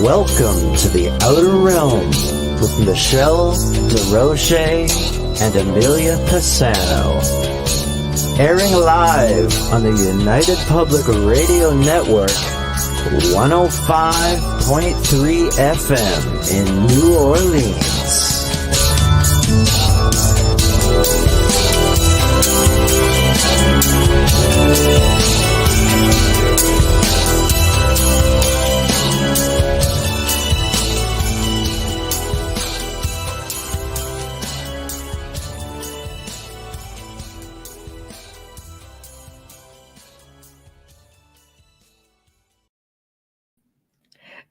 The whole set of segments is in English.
Welcome to the Outer Realm with Michelle DeRoche and Amelia Pisano. Airing live on the United Public Radio Network, 105.3 FM in New Orleans.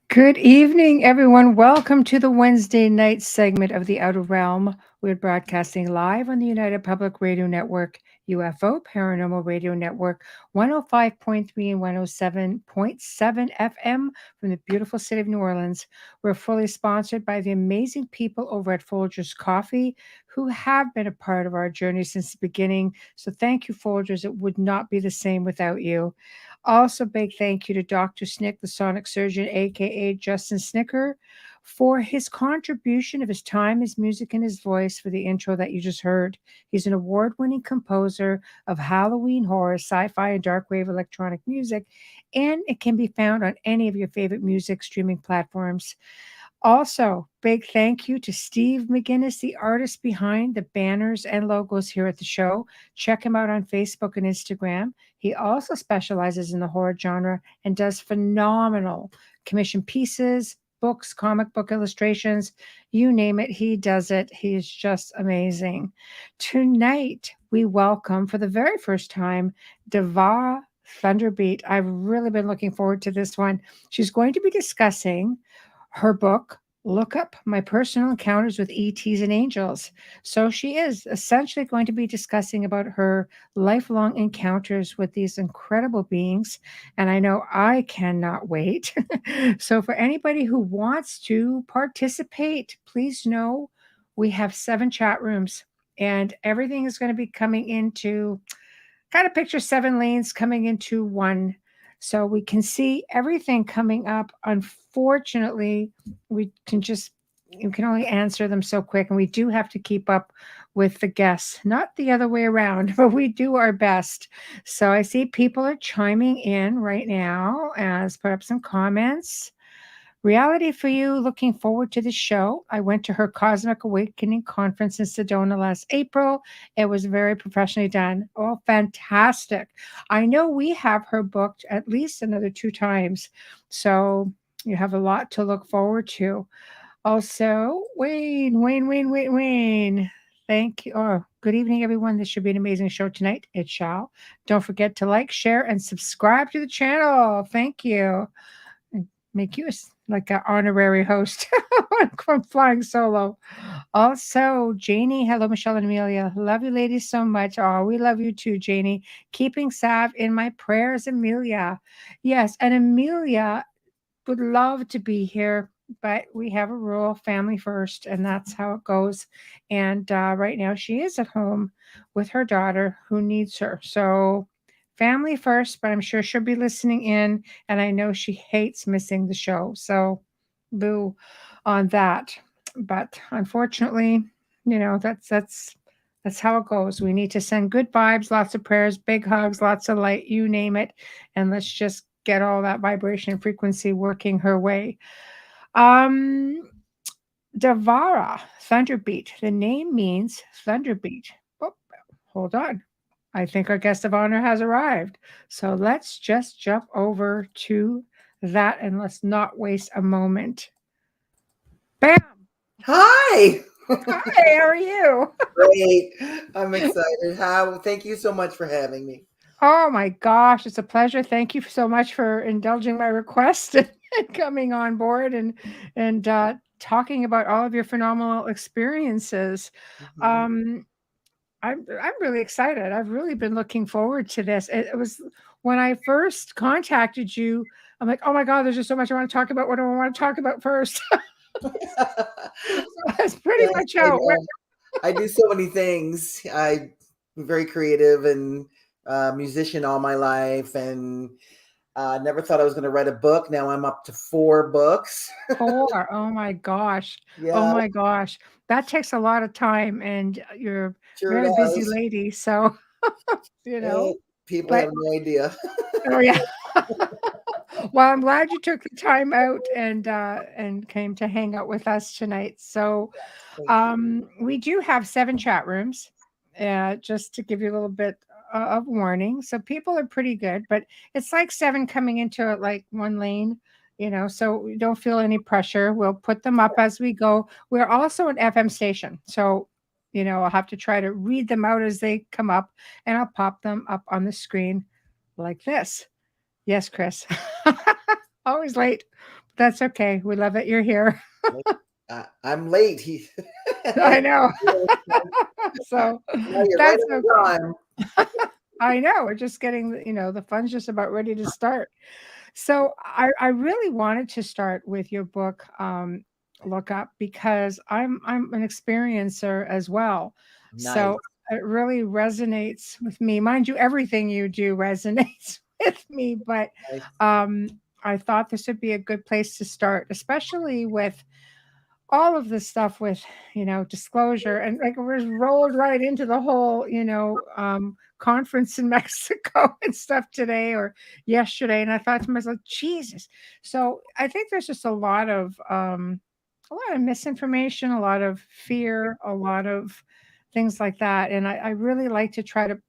Good evening, everyone. Welcome to the Wednesday night segment of The Outer Realm. We're broadcasting live on the United Public Radio Network, UFO Paranormal Radio Network, 105.3 and 107.7 FM from the beautiful city of New Orleans. We're fully sponsored by the amazing people over at Folgers Coffee, who have been a part of our journey since the beginning. So thank you, Folgers. It would not be the same without you. Also, big thank you to Dr. Snick, the sonic surgeon, aka Justin Snicker, for his contribution of his time, his music, and his voice for the intro that you just heard. He's an award-winning composer of Halloween horror, sci-fi, and dark wave electronic music, and it can be found on any of your favorite music streaming platforms. Also, big thank you to Steve McGinnis, the artist behind the banners and logos here at the show. Check him out on Facebook and Instagram. He also specializes in the horror genre and does phenomenal commission pieces, books, comic book illustrations, you name it, he does it. He is just amazing. Tonight, we welcome for the very first time, Devara Thunderbeat. I've really been looking forward to this one. She's going to be discussing her book, Look Up My Personal Encounters with ETs and Angels. So she is essentially going to be discussing about her lifelong encounters with these incredible beings. And I know I cannot wait. So for anybody who wants to participate, please know we have 7 chat rooms and everything is going to be coming into, kind of picture 7 lanes coming into one. So we can see everything coming up. Unfortunately, you can only answer them so quick. And we do have to keep up with the guests, not the other way around, but we do our best. So I see people are chiming in right now. As put up some comments. Reality for you, looking forward to the show. I went to her Cosmic Awakening conference in Sedona last April. It was very professionally done. Oh, fantastic. I know we have her booked at least another 2 times. So you have a lot to look forward to. Also, Wayne. Thank you. Oh, good evening, everyone. This should be an amazing show tonight. It shall. Don't forget to like, share, and subscribe to the channel. Thank you. Make you like an honorary host from Flying Solo. Also, Janie, hello, Michelle and Amelia. Love you ladies so much. Oh, we love you too, Janie. Keeping Sav in my prayers, Amelia. Yes, and Amelia would love to be here, but we have a rule, family first, and that's how it goes. And right now she is at home with her daughter who needs her. So family first, but I'm sure she'll be listening in, and I know she hates missing the show. So boo on that. But unfortunately, that's how it goes. We need to send good vibes, lots of prayers, big hugs, lots of light, you name it, and let's just get all that vibration and frequency working her way. Devara Thunderbeat. The name means Thunderbeat. Oh, hold on. I think our guest of honor has arrived. So let's just jump over to that and let's not waste a moment. Bam! Hi! Hi, how are you? Great. I'm excited. Thank you so much for having me. Oh my gosh, it's a pleasure. Thank you so much for indulging my request and coming on board and talking about all of your phenomenal experiences. Mm-hmm. I'm really excited. I've really been looking forward to this. It was when I first contacted you, I'm like, oh my God, there's just so much I want to talk about. What do I want to talk about first? So that's pretty much how it went. I do so many things. I'm very creative and musician all my life. And Never thought I was going to write a book. Now I'm up to 4 books. 4. Oh my gosh. Oh Yeah, my gosh. That takes a lot of time, and you're a sure very busy does. lady. So, Eh, people but have no idea. oh yeah. Well, I'm glad you took the time out and came to hang out with us tonight. So, Thank you. we do have 7 chat rooms, just to give you a little bit of warning. So people are pretty good, but it's like 7 coming into it like one lane, so we don't feel any pressure. We'll put them up as we go. We're also an FM station. So, I'll have to try to read them out as they come up, and I'll pop them up on the screen like this. Yes, Chris. Always late. That's okay. We love it. You're here. I'm late. I know. So No, you're right that's on okay. time. I know. We're just getting, the fun's just about ready to start. So I really wanted to start with your book, Look Up, because I'm an experiencer as well. Nice. So it really resonates with me. Mind you, everything you do resonates with me, but Nice. I thought this would be a good place to start, especially with all of the stuff with disclosure, and like we're rolled right into the whole conference in Mexico and stuff today or yesterday, and I thought to myself, Jesus. So I think there's just a lot of misinformation, a lot of fear, a lot of things like that, and I really like to try to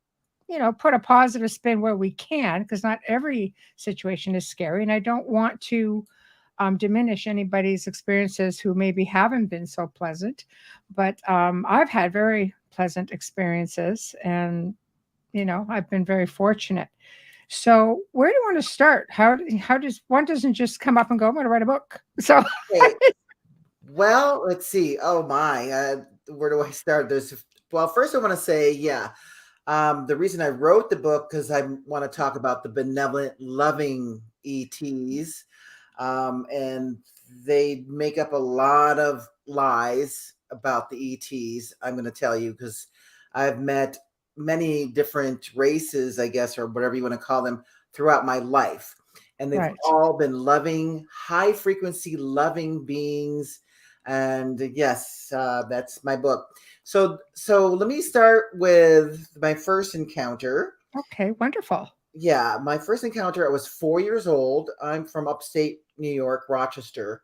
put a positive spin where we can, because not every situation is scary, and I don't want to diminish anybody's experiences who maybe haven't been so pleasant. But I've had very pleasant experiences, and I've been very fortunate. So where do you want to start? How does one doesn't just come up and go, I'm going to write a book? So Okay. Well, let's see. Oh my, where do I start? Well, first I want to say, yeah. The reason I wrote the book because I want to talk about the benevolent, loving ETs. And they make up a lot of lies about the ETs. I'm going to tell you because I've met many different races, I guess, or whatever you want to call them, throughout my life. And they've right. all been loving, high frequency, loving beings. And yes, that's my book. So let me start with my first encounter. Okay, wonderful. Yeah, my first encounter, I was 4 years old. I'm from upstate New York, Rochester.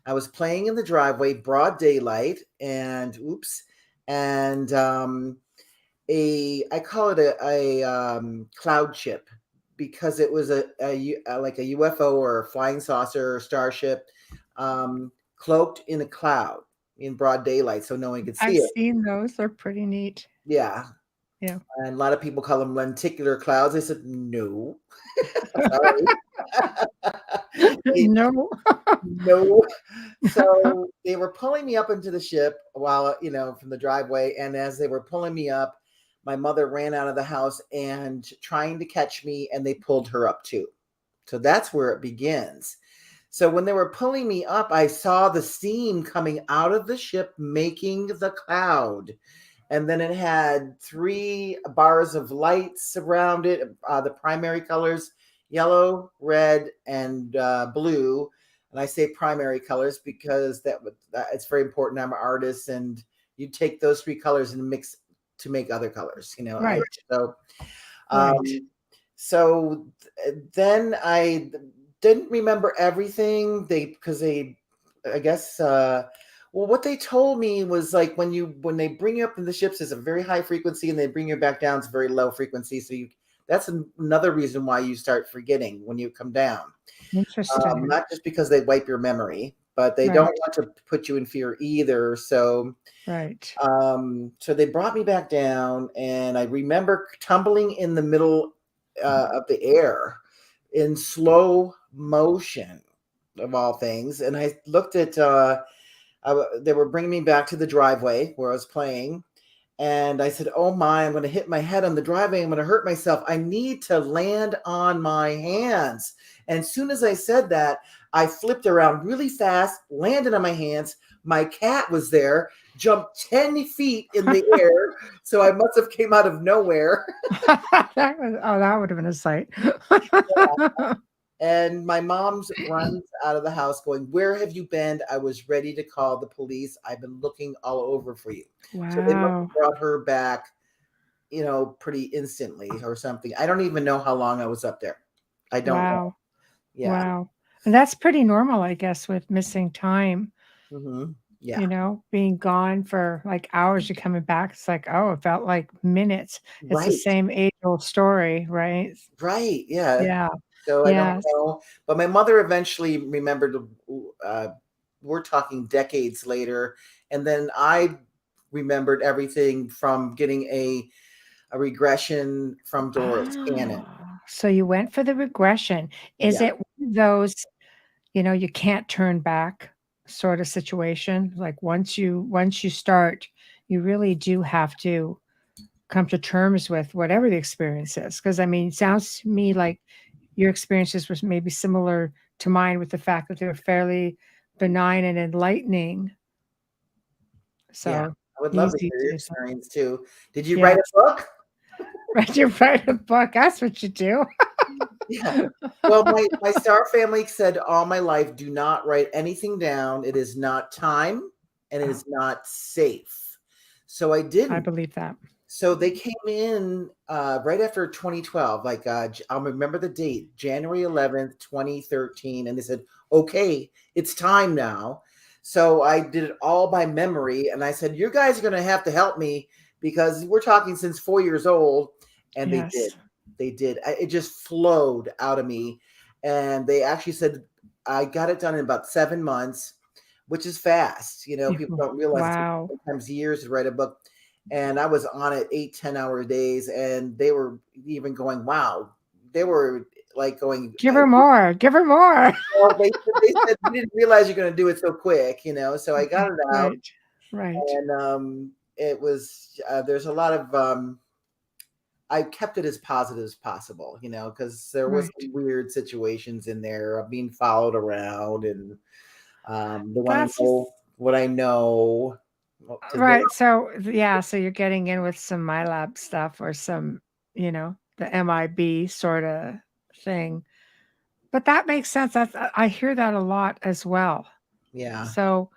I was playing in the driveway, broad daylight, and I call it a cloud chip because it was like a UFO or a flying saucer or starship, cloaked in a cloud in broad daylight, so no one could see I've it. seen those. They're pretty neat. Yeah. Yeah. And a lot of people call them lenticular clouds. I said, no. Sorry. No. No. So they were pulling me up into the ship while, from the driveway. And as they were pulling me up, my mother ran out of the house and trying to catch me, and they pulled her up too. So that's where it begins. So when they were pulling me up, I saw the steam coming out of the ship, making the cloud. And then it had 3 bars of lights around it, the primary colors, yellow, red, and blue. And I say primary colors because it's very important. I'm an artist, and you take those 3 colors and mix to make other colors, Right. So then I didn't remember everything. I guess, well, what they told me was like when they bring you up in the ships, it's a very high frequency, and they bring you back down, it's very low frequency. So that's another reason why you start forgetting when you come down. Interesting. Not just because they wipe your memory, but they Right. don't want to put you in fear either. So, Right. so they brought me back down, and I remember tumbling in the middle of the air in slow motion, of all things. And I looked at, they were bringing me back to the driveway where I was playing. And I said, oh my, I'm going to hit my head on the driveway. I'm going to hurt myself. I need to land on my hands. And as soon as I said that, I flipped around really fast, landed on my hands. My cat was there, jumped 10 feet in the air. So I must have came out of nowhere. That would have been a sight. And my mom's runs out of the house going, "Where have you been? I was ready to call the police. I've been looking all over for you." So they must Wow. have brought her back, pretty instantly or something. I don't even know how long I was up there. I don't know. Wow. Yeah. Wow. And that's pretty normal, I guess, with missing time, Yeah. being gone for like hours, you're coming back. It's like, oh, it felt like minutes. It's the Right. same age-old story, right? Right. Yeah. Yeah. So I don't Yes. know. But my mother eventually remembered, we're talking decades later. And then I remembered everything from getting a regression from Dolores Cannon. So you went for the regression. Is Yeah. it one of those, you can't turn back sort of situation? Like once you start, you really do have to come to terms with whatever the experience is. Because I mean, it sounds to me like your experiences was maybe similar to mine with the fact that they were fairly benign and enlightening. Yeah. So I would love to easy hear your to do. experience too. Did you write Yes. a book? Right, you write a book. That's what you do. Yeah. Well, my star family said all my life, do not write anything down. It is not time and it Oh, is not safe. So I I didn't. believe that. So they came in right after 2012, like I'll remember the date, January 11th, 2013. And they said, okay, it's time now. So I did it all by memory. And I said, you guys are going to have to help me because we're talking since 4 years old. And they did. Yes. They did. It just flowed out of me. And they actually said, I got it done in about 7 months, which is fast. People don't realize it takes Wow. sometimes years to write a book. And I was on it 8-10 hour days, and they were even going, wow. They were like going, Give her more. Give her more. well, they said we didn't realize you're going to do it so quick, so I got it out. Right. Right. And it was there's a lot of I kept it as positive as possible, because there was Right. some weird situations in there of being followed around, and they want to That's know what I know. right. So yeah, so you're getting in with some MyLab stuff or some, the MIB sort of thing. But that makes sense. I hear that a lot as well. Yeah. So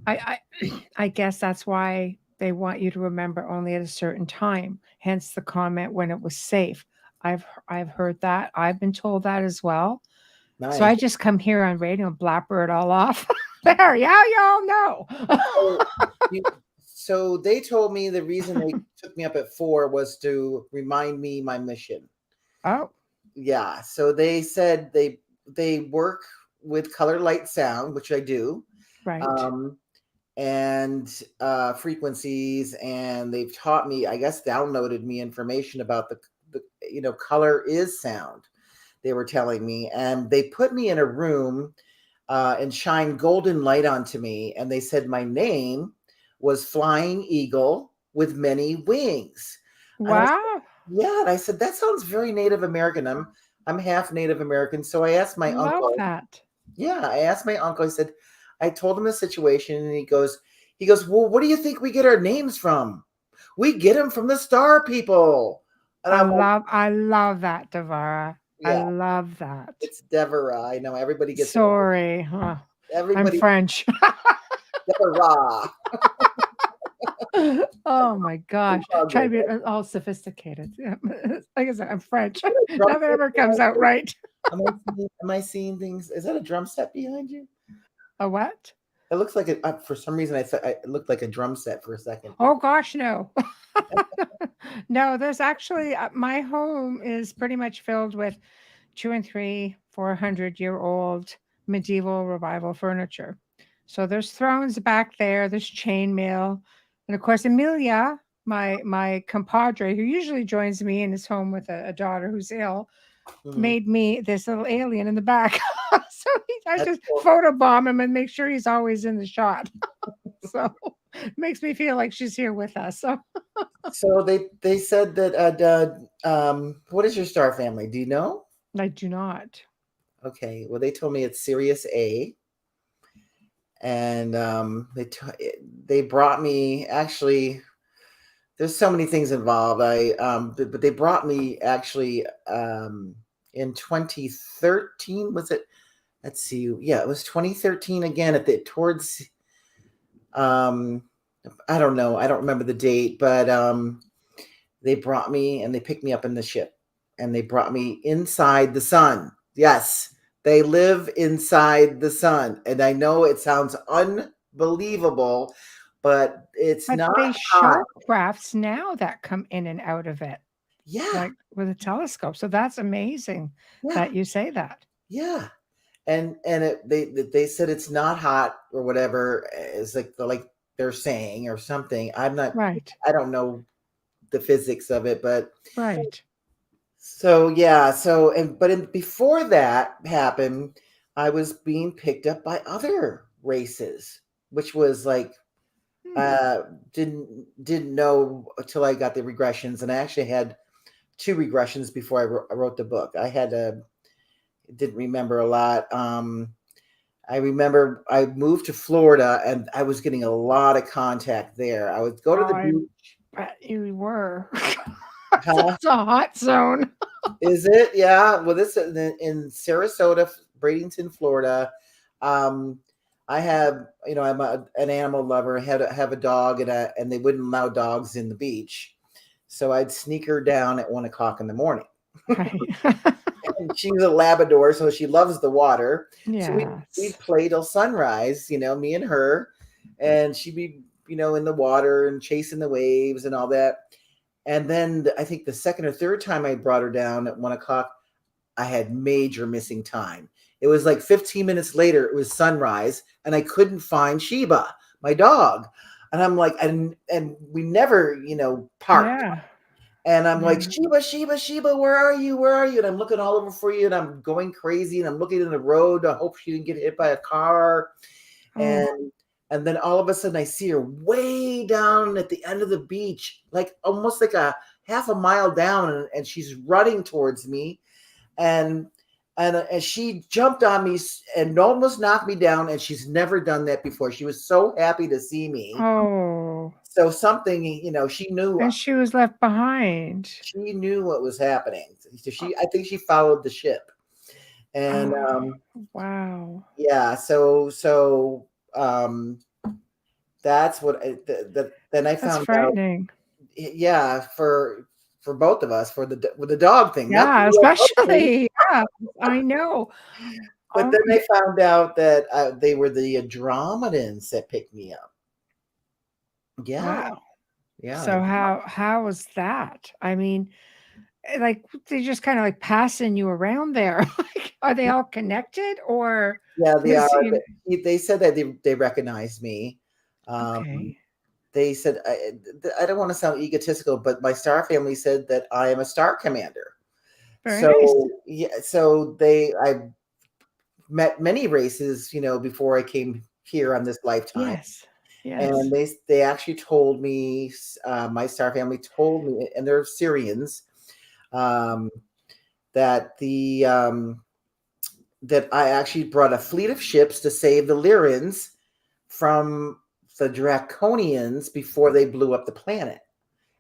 I guess that's why they want you to remember only at a certain time. Hence the comment when it was safe. I've heard that. I've been told that as well. So Nice. I just come here on radio and blabber it all off. There, yeah, y'all know. So, you, so they told me the reason they took me up at 4 was to remind me my mission. Oh, Yeah. So they said they work with color, light, sound, which I do, right. um, and frequencies, and they've taught me, I guess, downloaded me information about the color is sound. They were telling me, and they put me in a room and shine golden light onto me. And they said my name was Flying Eagle with many wings. And I said, Wow. yeah. And I said, that sounds very Native American. I'm half Native American. So I asked my Love uncle. that. Yeah, I asked my uncle. I said, I told him the situation, and he goes, well, what do you think we get our names from? We get them from the star people. And I'm like, I love that, Devara. I yeah, love that. it's Devara. I know everybody gets it. Sorry. Huh. I'm Everybody, French. Devara. Oh my gosh. Love Try to it. be all sophisticated. Yeah. Like I said, I'm French. Drum Nothing set ever comes behind out you? right. Am I seeing things? Is that a drum set behind you? A what? It looks like it. For some reason, I thought it looked like a drum set for a second. Oh gosh, no. No, there's actually my home is pretty much filled with 400-year-old medieval revival furniture. So there's thrones back there, there's chainmail, and of course Amelia, my compadre, who usually joins me and is home with a daughter who's ill, Mhm. made me this little alien in the back. So I That's just cool. photobomb him and make sure he's always in the shot. So it makes me feel like she's here with us. So So they said that what is your star family? Do you know? I do not. Okay, well they told me it's Sirius A, and they brought me actually. There's so many things involved. But they brought me actually in 2013. Was it? Let's see. Yeah, it was 2013 again towards I don't know. I don't remember the date, but they brought me and they picked me up in the ship and they brought me inside the sun. Yes, they live inside the sun. And I know it sounds unbelievable, but it's But not they hot. show crafts now that come in and out of it, Yeah, like with a telescope. So that's amazing yeah, that you say that. yeah. And they said it's not hot or whatever. It's like they're saying or something. Right. I don't know the physics of it, but Right. so yeah, before that happened, I was being picked up by other races, which was like Hmm. didn't know until I got the regressions, and I actually had two regressions before I wrote the book. I had didn't remember a lot. I remember I moved to Florida, and I was getting a lot of contact there. I would go to Oh, the I beach. bet you were. Huh? That's a hot zone. Is it? Yeah. Well, this is in Sarasota, Bradenton, Florida. Um, I have, I'm an animal lover. I have a dog, and they wouldn't allow dogs in the beach, so I'd sneak her down at 1 o'clock in the morning. Right. And she's a Labrador, so she loves the water. So we'd Yes. play till sunrise, me and her, and she'd be, in the water and chasing the waves and all that. And then I think the second or third time I brought her down at 1 o'clock, I had major missing time. It was like 15 minutes later, it was sunrise, and I couldn't find Sheba, my dog. And I'm like, and we never, parked. Yeah. And I'm like, Yeah. Sheba, Sheba, Sheba, where are you? Where are you? And I'm looking all over for you, and I'm going crazy, and I'm looking in the road. I hope she didn't get hit by a car. Oh. And then all of a sudden I see her way down at the end of the beach, like almost like a half a mile down, and she's running towards me. And she jumped on me and almost knocked me down, and she's never done that before. She was so happy to see me. Oh. So something, she knew And she was left behind. what was happening. I think she followed the ship. And Oh, wow. yeah, so that's what then I That's found out. frightening. Yeah, for both of us, with the dog thing, not the Yeah, UFO thing. especially. Yeah, I know. But Oh, then I found out that they were the Andromedans that picked me up. Yeah, wow. yeah. So how was that? I mean, like they just kind of like passing you around there. Like, are they all connected or Yeah, they are. because you They said that they recognized me. okay. They said I don't want to sound egotistical, but my star family said that I am a star commander. Very nice. So yeah, I met many races, before I came here on this lifetime. Yes. Yes. And they actually told me, my star family told me, and they're Syrians, um, that that I actually brought a fleet of ships to save the Lyrans from the Draconians before they blew up the planet.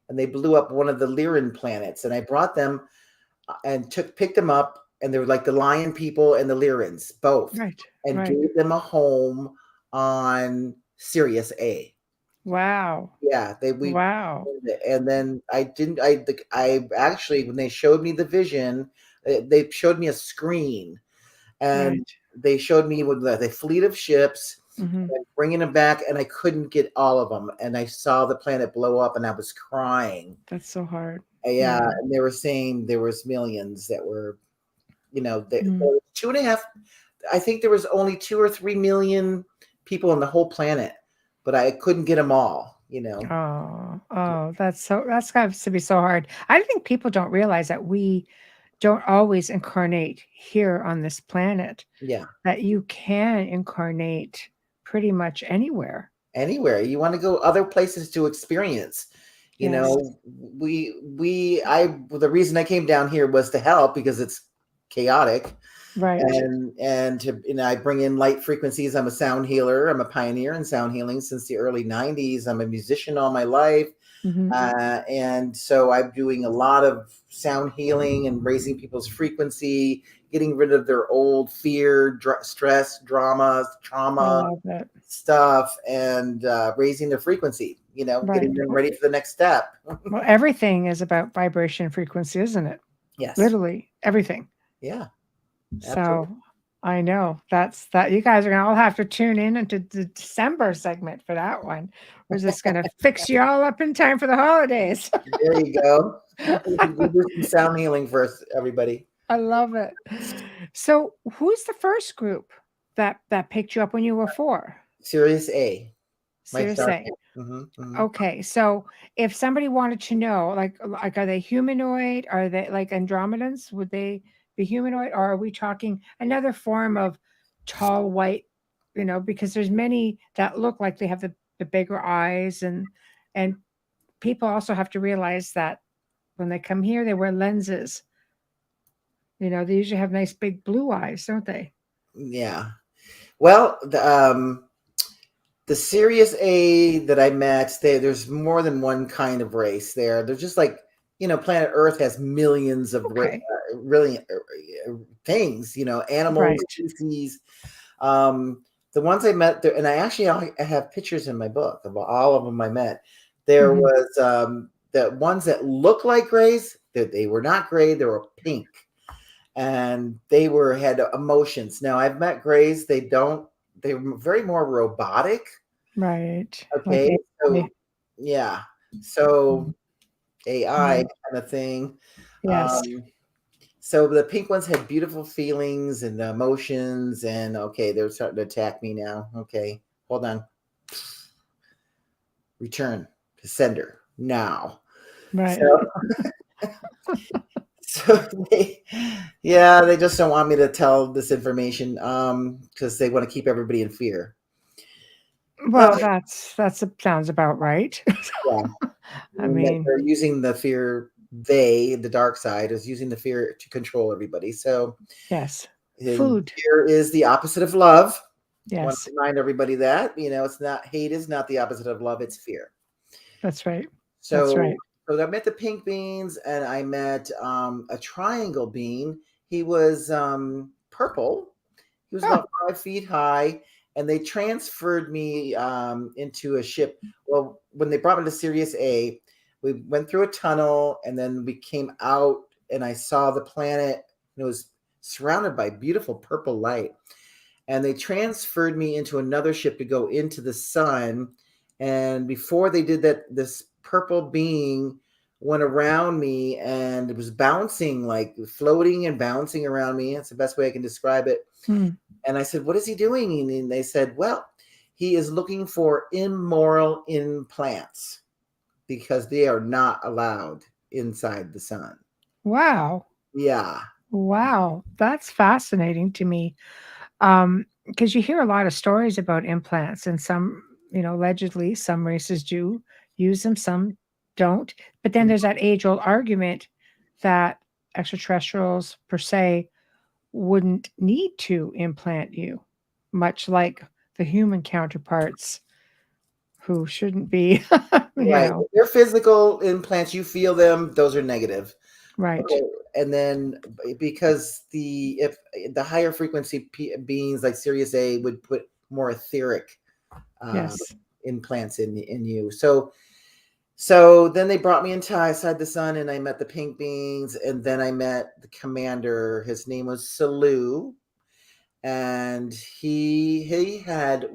And they blew up one of the Lyran planets, and I brought them and picked them up, and they were like the Lion people and the Lyrans both, Right. and Right. gave them a home on Sirius A. Wow. Yeah, we Wow. and then I actually, when they showed me the vision, they showed me a screen, and Right. they showed me with the fleet of ships Hmm. and bringing them back, and I couldn't get all of them, and I saw the planet blow up, and I was crying. That's so hard. Yeah, Yeah. and they were saying there was millions that were, there Mm. was 2.5. I think there was only 2 or 3 million people on the whole planet, but I couldn't get them all. Oh, that's got to be so hard. I think people don't realize that we don't always incarnate here on this planet, Yeah. that you can incarnate pretty much anywhere. Anywhere you want to go, other places to experience. Yes. The reason I came down here was to help because it's chaotic. Right. And I bring in light frequencies. I'm a sound healer. I'm a pioneer in sound healing since the early 90s. I'm a musician all my life. Mm-hmm. And so I'm doing a lot of sound healing and raising people's frequency, getting rid of their old fear, stress, drama, I trauma love that. stuff, and raising their frequency, Right. getting them ready for the next step. Well, everything is about vibration frequency, isn't it? Yes. Literally everything. Yeah. So I know that you guys are going to all have to tune in into the December segment for that one. We're just going to fix you all up in time for the holidays. There you go. We'll do some sound healing first, everybody. I love it. So who's the first group that picked you up when you were 4? Sirius A. Sirius A. Okay, so if somebody wanted to know, like are they humanoid? Are they like Andromedans? Would they be humanoid, or are we talking another form of tall white? Because there's many that look like they have the bigger eyes, and people also have to realize that when they come here, they wear lenses. They usually have nice big blue eyes, don't they? Yeah. Well, the Sirius A that I met, there's more than one kind of race there. They're just like, planet Earth has millions of really things, animals, Right. species. The ones I met there, and I have pictures in my book of all of them I met. There was the ones that look like grays, that they were not gray, they were pink. And they had emotions. Now I've met grays, they're very more robotic. Right. Okay. Like yeah. So AI kind of thing. Yes. So the pink ones had beautiful feelings and emotions, and okay, they're starting to attack me now. Okay, hold on. Return to sender now. Right. So they just don't want me to tell this information because they want to keep everybody in fear. Well, that sounds about right. Yeah. I mean, they're using the fear. The dark side is using the fear to control everybody. So yes, food. Fear is the opposite of love. Yes. I want to remind everybody that it's not hate is not the opposite of love. It's fear. That's right. So, That's right. So I met the pink beans, and I met a triangle bean. He was purple. He was about 5 feet high, and they transferred me into a ship. Well, when they brought me to Sirius A, we went through a tunnel, and then we came out, and I saw the planet, and it was surrounded by beautiful purple light. And they transferred me into another ship to go into the sun. And before they did that, this purple being went around me, and it was bouncing, like floating and bouncing around me. That's the best way I can describe it. And I said, what is he doing? And they said, well, he is looking for immoral implants because they are not allowed inside the sun. Wow. Yeah. Wow. That's fascinating to me. Because you hear a lot of stories about implants, and some, allegedly some races do use them, some don't. But then there's that age-old argument that extraterrestrials per se wouldn't need to implant you, much like the human counterparts who shouldn't be. Right. They're physical implants. You feel them. Those are negative. Right. Okay. And then because if the higher frequency beings like Sirius A would put more etheric implants in you. So then they brought me inside the sun, and I met the pink beings, and then I met the commander. His name was Salu, and he had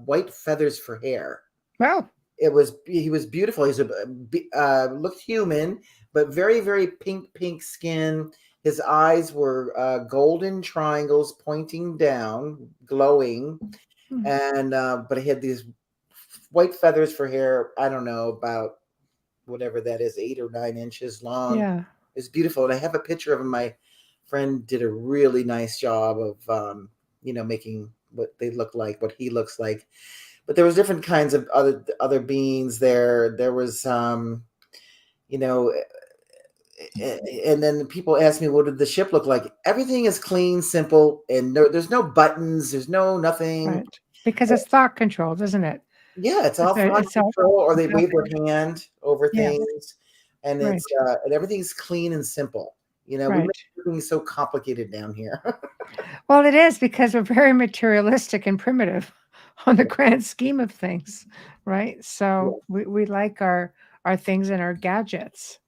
white feathers for hair. Wow. He was beautiful. He's looked human, but very, very pink skin. His eyes were golden triangles pointing down, glowing, and but he had these white feathers for hair. I don't know, about whatever that is, 8 or 9 inches long. Yeah, it's beautiful, and I have a picture of him. My friend did a really nice job of making what they look like, what he looks like. But there was different kinds of other beings there. There was and then people ask me, what did the ship look like? Everything is clean, simple, and there's no buttons, there's no nothing. Right. Because it's thought controlled, isn't it? Yeah, it's all thought It's all, control, or they it's all, wave their hand over yes, things, and right, and everything's clean and simple. We right. make everything so complicated down here. Well, it is because we're very materialistic and primitive on the grand scheme of things, right? Yeah. So we like our things and our gadgets.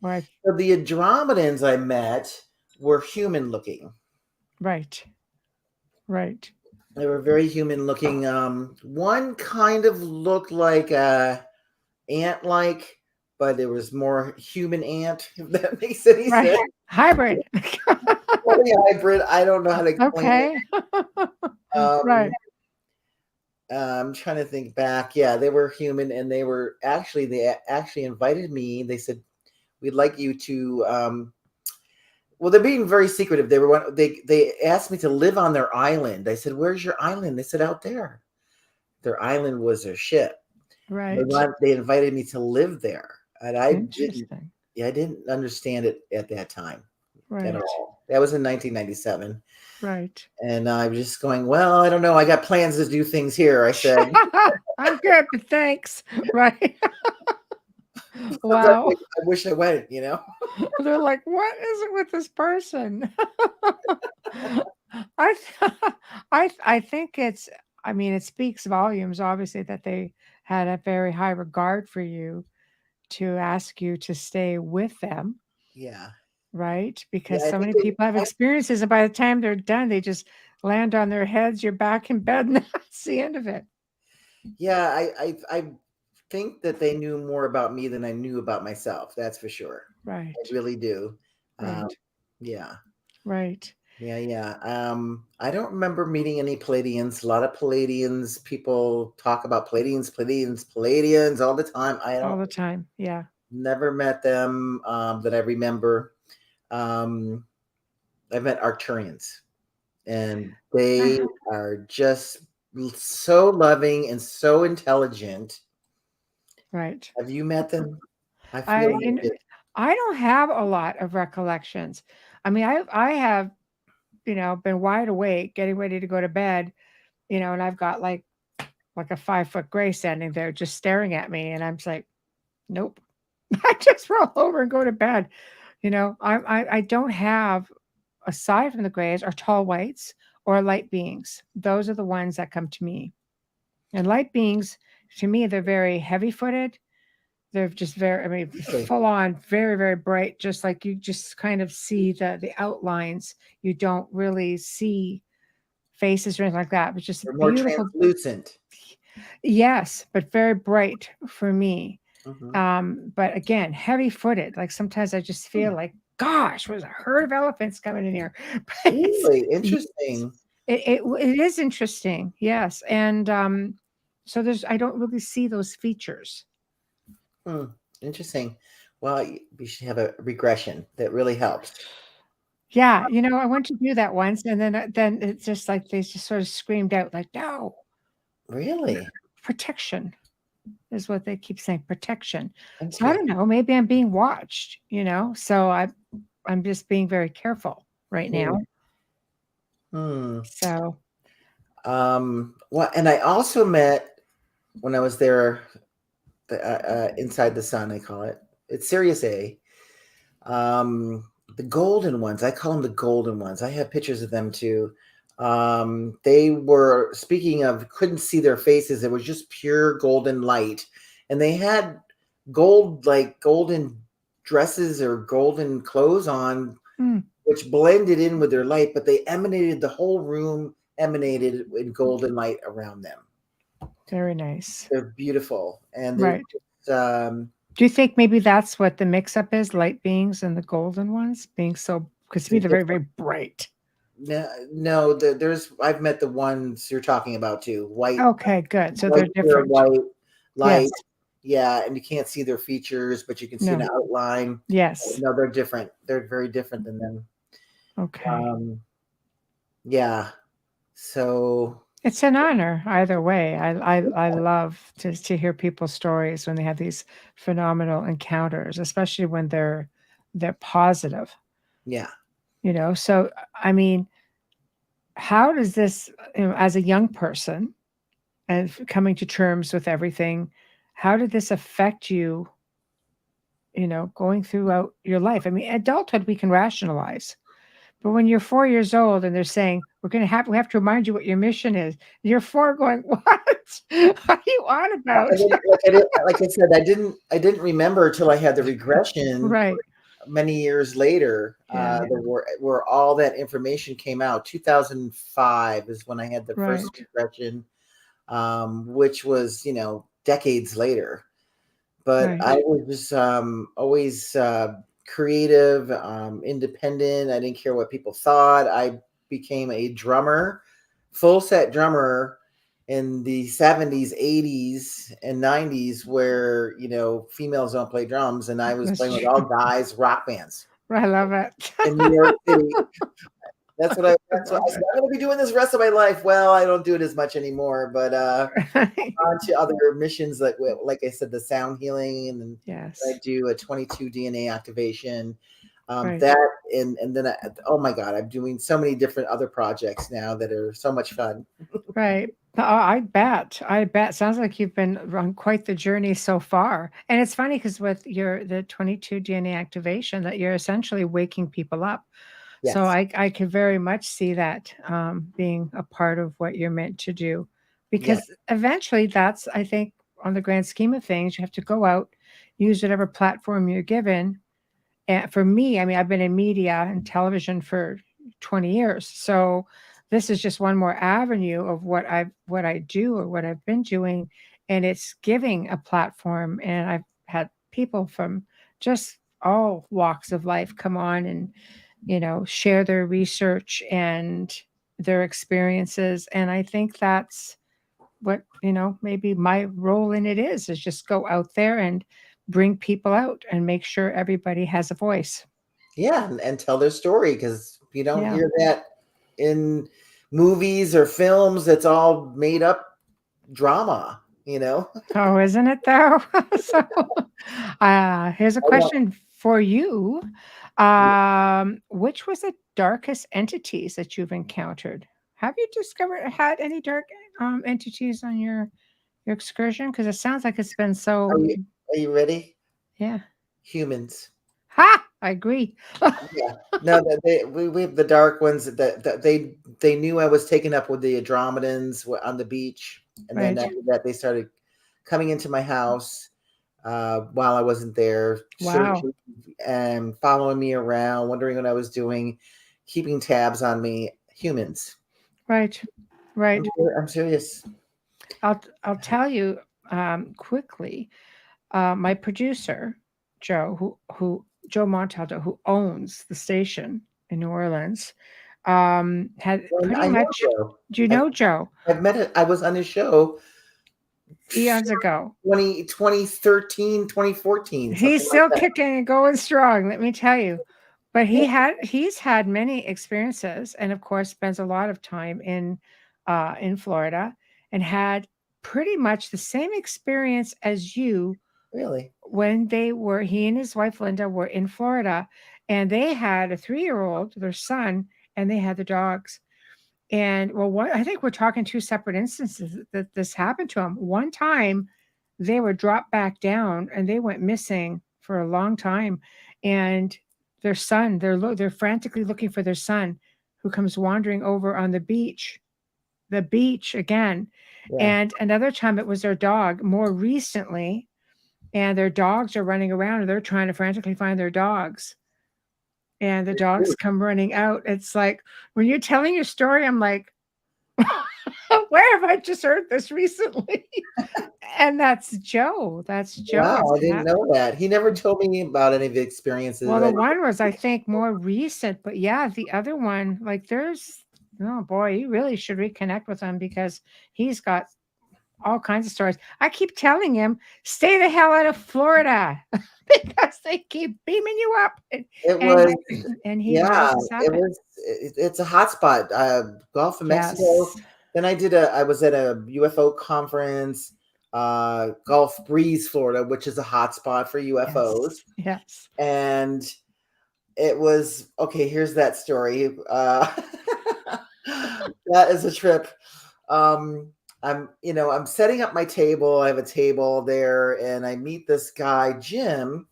Right. So the Andromedans I met were human looking. Right. Right. They were very human looking. One kind of looked like a ant like, but it was more human ant, if that makes any Right. sense. Hybrid. Probably hybrid. I don't know how to explain it. Okay. Right. I'm trying to think back. Yeah, they were human, and they actually invited me. They said, we'd like you to well, they're being very secretive. They asked me to live on their island. I said, "Where's your island?" They said, "Out there." Their island was their ship. Right. They invited me to live there, and I didn't. Interesting. Yeah, I didn't understand it at that time at Right. all. That was in 1997, Right. and I was just going, "Well, I don't know. I got plans to do things here." I said, I'm good, but thanks. Right. "Sometimes Wow. I wish I went." They're like, what is it with this person? I I think I mean, it speaks volumes, obviously, that they had a very high regard for you to ask you to stay with them, Yeah, right? yeah. Because I so think many people have experiences, and by the time they're done, they just land on their heads, you're back in bed, and that's the end of it. yeah, I think that they knew more about me than I knew about myself. That's for sure. Right, I really do. Um, right, yeah. right. Yeah. I don't remember meeting any Palladians. A lot of Palladians, people talk about Palladians all the time. I All don't the time. Yeah. never met them that I remember. Um, I've met Arcturians, and they Uh-huh. are just so loving and so intelligent. Right. Have you met them? I I feel like you know, it. I don't have a lot of recollections. I mean, I have, been wide awake, getting ready to go to bed, and I've got like a 5-foot gray standing there just staring at me, and I'm just like, nope. I just roll over and go to bed. I don't have, aside from the grays, or tall whites or light beings. Those are the ones that come to me. And light beings, to me, they're very heavy footed. They're just very, I mean, Really, full on, very, very bright, just like you just kind of see the outlines. You don't really see faces or anything like that, but just they're more beautiful. translucent. Yes, but very bright for me. Mhm. But again, heavy footed. Like sometimes I just feel like, gosh, was a herd of elephants coming in here. But Really yes, interesting. it is interesting. Yes. And so I don't really see those features. Hmm, interesting. Well, we should have a regression that really helps. Yeah, I went to do that once, and then it's just like they just sort of screamed out, like, "No, Really protection," is what they keep saying, protection. So I interesting. don't know, maybe I'm being watched. So I'm just being very careful right Hmm. now. Hmm. So Well, and I also met when I was there, inside the sun. I call it. It's Sirius A. The golden ones. I call them the golden ones. I have pictures of them too. They were, speaking of, couldn't see their faces. It was just pure golden light, and they had golden dresses or golden clothes on, mm, which blended in with their light, but they emanated, the whole room emanated in golden light around them. very nice. They're beautiful, and they're Right. just, Do you think maybe that's what the mix-up is, light beings and the golden ones being so, because to me, they're they're very, different. very bright. No, there's, I've met the ones you're talking about too. Okay, good. So they're White, pure different. white, Yes. light. Yeah, and you can't see their features, but you can see No. an outline. Yes. No, they're different. They're very different than them. Okay. Yeah. So It's an honor either way. I love to hear people's stories when they have these phenomenal encounters, especially when they're they're positive. Yeah. So I mean, how does this, as a young person and coming to terms with everything, how did this affect you, going throughout your life? I mean, adulthood we can rationalize, but when you're 4 years old and they're saying we have to remind you what your mission is, you're 4 going, what are you on about? Like I said, I didn't remember till I had the regression Right. many years later. Yeah. Where all that information came out. 2005 is when I had the Right. first regression, which was decades later. But Right. I was always creative, independent. I didn't care what people thought. I became a drummer, full set drummer in the 70s, 80s, and 90s, where females don't play drums, and I was That's playing with true. all guys rock bands I love it. in New York City. That's what I love said. I'm going to be doing this the rest of my life. Well, I don't do it as much anymore, but it. on to other missions, like I said, the sound healing, and Yes. I do a 22 DNA activation. Right. That and then oh my God, I'm doing so many different other projects now that are so much fun. Right. Oh, I bet. I bet. Sounds like you've been on quite the journey so far. And it's funny because with the 22 DNA activation, that you're essentially waking people up. So Yes. I could very much see that being a part of what you're meant to do, Yeah. because eventually that's, I think, on the grand scheme of things, you have to go out, use whatever platform you're given. And for me, I mean, I've been in media and television for 20 years. So this is just one more avenue of what I do or what I've been doing. And it's giving a platform. And I've had people from just all walks of life come on and, share their research and their experiences. And I think that's what, maybe my role in it is just go out there and bring people out and make sure everybody has a voice. Yeah, and tell their story, because you don't Yeah. hear that in movies or films. It's all made up drama. Oh, isn't it though? So, here's a I don't- question for you. Which was the darkest entities that you've encountered? Have you had any dark entities on your excursion? Because it sounds like it's been Are so. you ready? Yeah. Humans. Ha! I agree. Yeah. No, we have the dark ones that they knew I was taken up with the Andromedans on the beach, and then Right. after that they started coming into my house while I wasn't there, Wow. searching and following me around, wondering what I was doing, keeping tabs on me. Humans. Right. Right. I'm serious. I'll tell you quickly. My producer, who Joe Montaldo, who owns the station in New Orleans, had And pretty I know much. Joe. Do you know Joe? I've met it. I was on his show Eons ago. 2013, 2014, something He's like still that. kicking and going strong, let me tell you. But he's had many experiences, and of course spends a lot of time in Florida, and had pretty much the same experience as you Really? when he and his wife Linda were in Florida, and they had a 3-year-old, their son, and they had the dogs. And I think we're talking 2 separate instances that this happened to them. One time they were dropped back down and they went missing for a long time. And their son, they're frantically looking for their son, who comes wandering over on the beach again. Yeah. And another time it was their dog more recently, and their dogs are running around and they're trying to frantically find their dogs. And the dogs come running out. It's like, when you're telling your story, I'm like, where have I just heard this recently? And that's Joe. That's Joe. Wow, I didn't know that. He never told me about any of the experiences. Well, the one was, I think, more recent, but yeah, the other one, like, oh boy, you really should reconnect with him, because he's got all kinds of stories. I keep telling him, stay the hell out of Florida, because they keep beaming you up. It And was, he yeah, rises up. it's a hot spot. Gulf of Mexico. Yes. Then I was at a UFO conference, Gulf Breeze, Florida, which is a hot spot for UFOs. Yes. And it was okay. Here's that story. That is a trip. I'm setting up my table. I have a table there, and I meet this guy, Jim,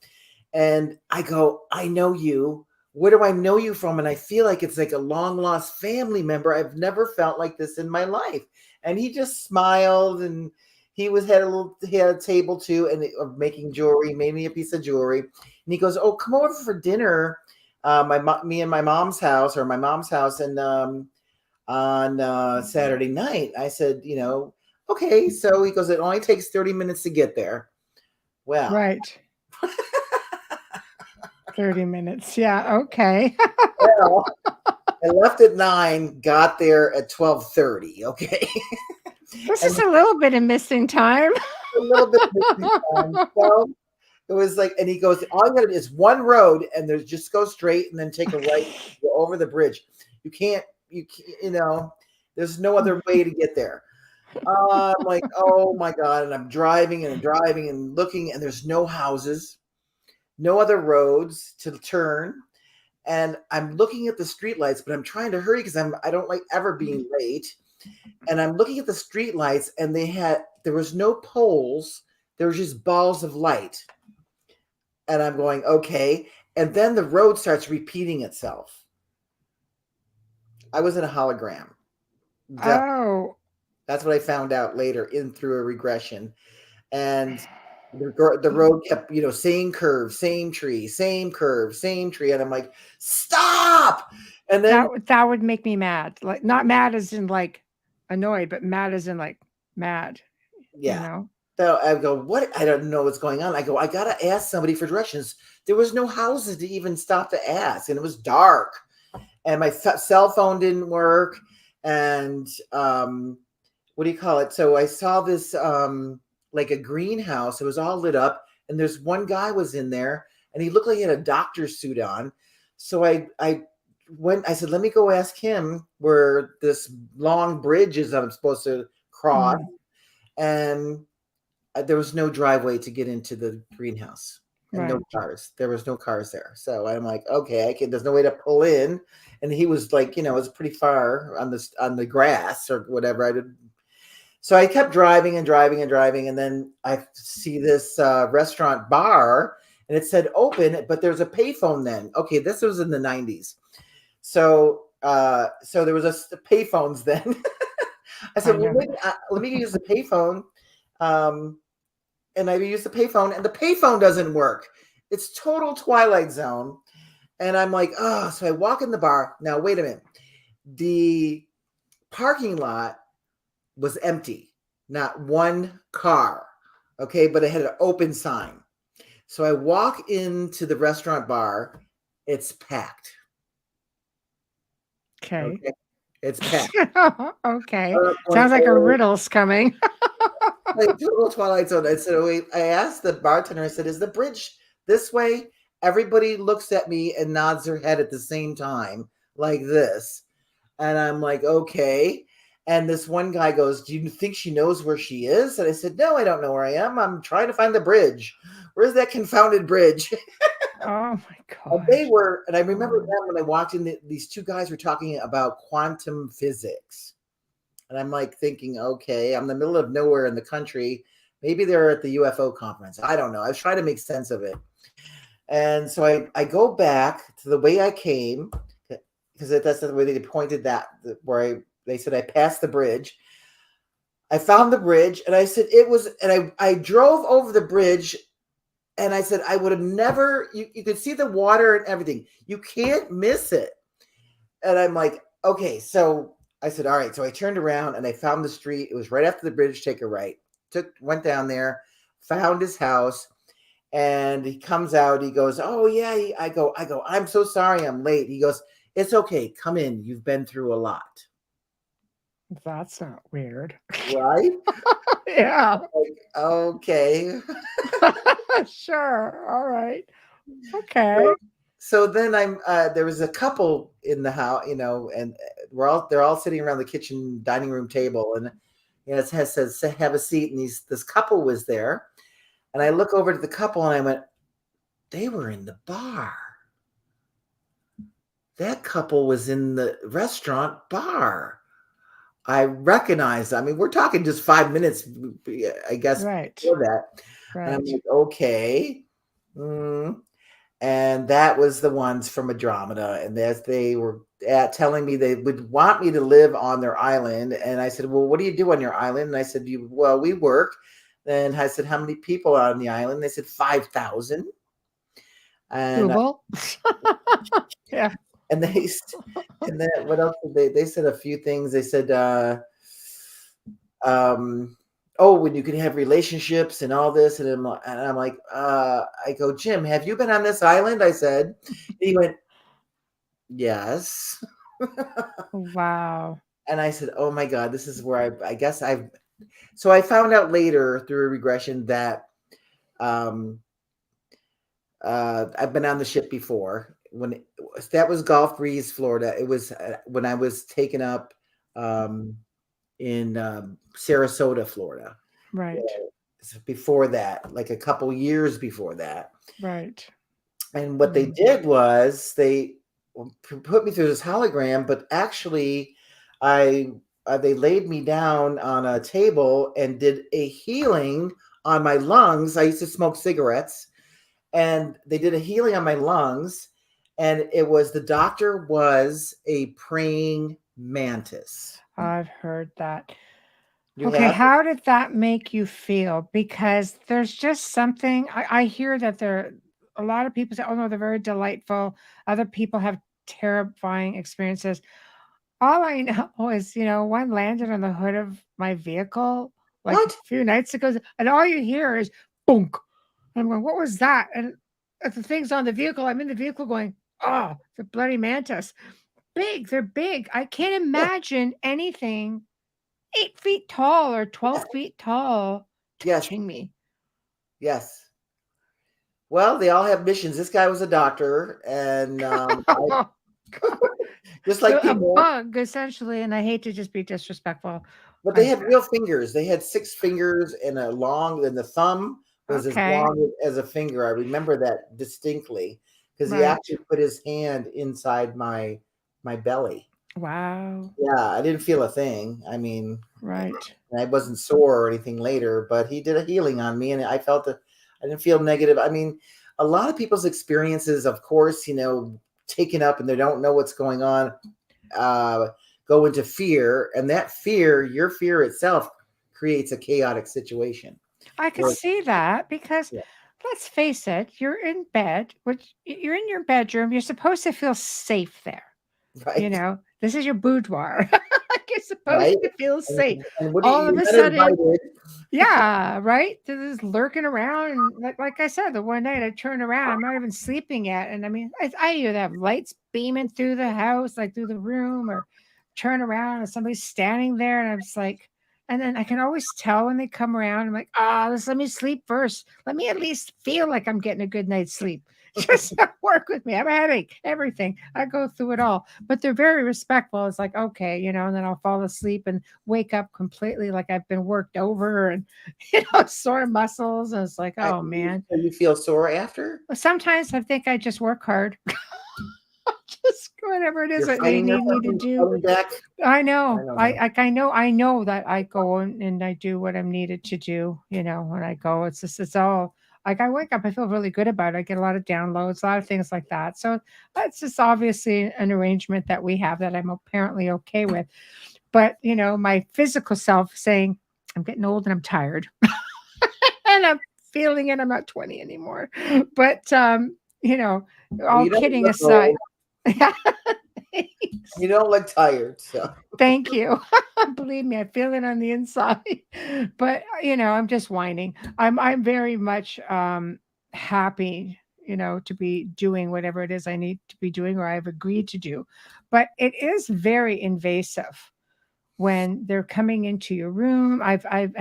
and I go, I know you. Where do I know you from? And I feel like it's like a long lost family member. I've never felt like this in my life. And he just smiled, and he had a table too, and of making jewelry, made me a piece of jewelry. And he goes, "Oh, come over for dinner, me and my mom's house, or my mom's house, and on Saturday night." I said, okay. So he goes, "It only takes 30 minutes to get there." Well, Right. 30 minutes. Yeah. Okay. well, I left at 9, got there at 12:30. Okay. This And is a little bit of missing time. a little bit missing time. So it was like, and he goes, "All you gotta do is one road, and there's just go straight and then take a right, go over the bridge. You can't, there's no other way to get there." I'm like, oh my God. And I'm driving and driving and looking, and there's no houses, no other roads to turn. And I'm looking at the streetlights, but I'm trying to hurry because I don't like ever being late. And I'm looking at the streetlights, and there was no poles, there was just balls of light. And I'm going, okay. And then the road starts repeating itself. I was in a hologram. Oh. That's what I found out later through a regression. And the road kept, same curve, same tree, same curve, same tree. And I'm like, stop. And then That would make me mad. Like, not mad as in like annoyed, but mad as in like mad. yeah. So I go, what? I don't know what's going on. I go, I got to ask somebody for directions. There was no houses to even stop to ask. And it was dark. And my cell phone didn't work. And what do you call it? So I saw this like a greenhouse. It was all lit up. And there's one guy was in there. And he looked like he had a doctor's suit on. So I said, let me go ask him where this long bridge is I'm supposed to cross. Mm-hmm. And there was no driveway to get into the greenhouse, and no cars. There was no cars there. So I'm like, okay, there's no way to pull in. And he was like, it was pretty far on the grass or whatever. So I kept driving and driving and driving. And then I see this restaurant bar, and it said open, but there's a payphone then. Okay, this was in the 90s. So there was a payphones then. I said, well, let me use the payphone. And I use the payphone, and the payphone doesn't work. It's total Twilight Zone. And I'm like, oh, so I walk in the bar. Now, wait a minute. The parking lot was empty, not one car. Okay, but it had an open sign. So I walk into the restaurant bar. It's packed. Okay. It's packed. Okay. Sounds like a riddle's coming. Like total Twilight Zone. I asked the bartender, I said, is the bridge this way? Everybody looks at me and nods their head at the same time, like this. And I'm like, okay. And this one guy goes, do you think she knows where she is? And I said, no, I don't know where I am. I'm trying to find the bridge. Where's that confounded bridge? Oh my God. And I remember that when I walked in, these two guys were talking about quantum physics. And I'm like thinking, okay, I'm in the middle of nowhere in the country. Maybe they're at the UFO conference. I don't know. I was trying to make sense of it. And so I go back to the way I came, because that's the way they pointed they said I passed the bridge. I found the bridge, and I said I drove over the bridge, and I said I would have never, you could see the water and everything. You can't miss it. And I'm like, okay, so I said, all right. So I turned around and I found the street. It was right after the bridge. Take a right. Went down there, found his house, and he comes out. He goes, oh yeah. I go, I'm so sorry I'm late. He goes, it's okay. Come in. You've been through a lot. That's not weird. Right? Yeah. Like, okay. Sure. All right. Okay. So then there was a couple in the house, and they're all sitting around the kitchen dining room table, and it says have a seat, and this couple was there, and I look over to the couple and I went, they were in the bar. that couple was in the restaurant bar. I recognized. I mean, we're talking just 5 minutes, I guess, Right. before that. And I'm Right. like, okay. And that was the ones from Andromeda. And as they were telling me they would want me to live on their island. And I said, well, what do you do on your island? And I said, well, we work. Then I said, how many people are on the island? They said 5,000. And Doable. Yeah. and they and then what else did they said a few things. They said oh, when you can have relationships and all this, and I'm like, I go, Jim, have you been on this island? I said. He went, yes. Wow. And I said, oh my God, this is where I guess so I found out later through a regression that I've been on the ship before. When that was Gulf Breeze, Florida. It was when I was taken up in Sarasota, Florida. Right. Before that, like a couple years before that. Right. And what they did was they put me through this hologram, but actually they laid me down on a table and did a healing on my lungs. I used to smoke cigarettes, and they did a healing on my lungs, and it was the doctor was a praying mantis. I've heard that. You Okay, have? how did that make you feel? Because there's just something I hear that a lot of people say, oh no, they're very delightful. Other people have terrifying experiences. All I know is, one landed on the hood of my vehicle like a What? few nights ago, and all you hear is boom. And I'm going, what was that? And the thing's on the vehicle. I'm in the vehicle going, oh, the bloody mantis. Big, they're big. I can't imagine anything 8 feet tall or 12 feet tall Yes. touching me. Yes. Well, they all have missions. This guy was a doctor, and just like A people, bug, essentially, and I hate to just be disrespectful. but they had real fingers. They had 6 fingers and the thumb was as Okay. long as a finger. I remember that distinctly because he Right. actually put his hand inside my belly. Wow. Yeah, I didn't feel a thing. I mean, Right. I wasn't sore or anything later, but he did a healing on me, and I felt that I didn't feel negative. I mean, a lot of people's experiences, of course, taken up and they don't know what's going on, go into fear, and that fear, your fear itself, creates a chaotic situation. I can see that because Yeah. let's face it, you're in bed, which you're in your bedroom. You're supposed to feel safe there. Right. This is your boudoir. You're supposed Right. to feel safe. And what do All of you're a not sudden, invited. yeah, right. They're just lurking around, and like I said, the one night I turned around, I'm not even sleeping yet, and I mean, I either have lights beaming through the house, like through the room, or turn around and somebody's standing there, and I'm just like, and then I can always tell when they come around. I'm like, let me sleep first. Let me at least feel like I'm getting a good night's sleep. Just work with me. I have a headache, everything. I go through it all, but they're very respectful. It's like, okay, and then I'll fall asleep and wake up completely like I've been worked over and, sore muscles. And it's like, oh man. So you feel sore after? Well, sometimes I think I just work hard. Just whatever it is You're that they fighting need me to yourself do. coming back? I know. I don't know. I know that I go and I do what I'm needed to do, when I go. It's all like I wake up, I feel really good about it. I get a lot of downloads, a lot of things like that. So that's just obviously an arrangement that we have that I'm apparently okay with. But my physical self saying, I'm getting old and I'm tired. And I'm feeling it. I'm not 20 anymore. But all You don't kidding look aside. old. You don't look tired, so. Thank you. Believe me, I feel it on the inside. But I'm just whining. I'm very much happy, to be doing whatever it is I need to be doing or I've agreed to do. But it is very invasive when they're coming into your room. I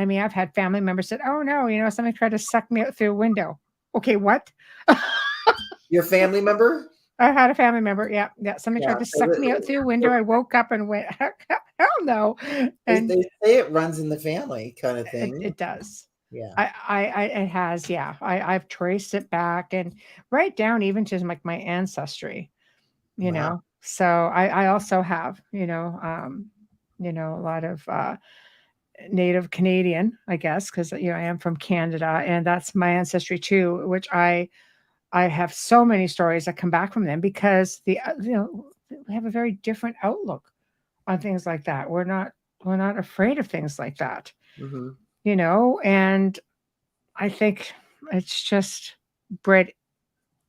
mean, I've had family members said, "Oh no, somebody tried to suck me out through a window." Okay, what? Your family member? I had a family member. Yeah. Somebody tried to so suck me out through a window. I woke up and went, hell no. And they say it runs in the family kind of thing. it does. Yeah. It has. Yeah. I've traced it back and right down even to like my ancestry, Wow. So I also have, a lot of Native Canadian, I guess, because I am from Canada, and that's my ancestry too, which I have so many stories that come back from them because we have a very different outlook on things like that. We're not afraid of things like that, Mm-hmm. and I think it's just bred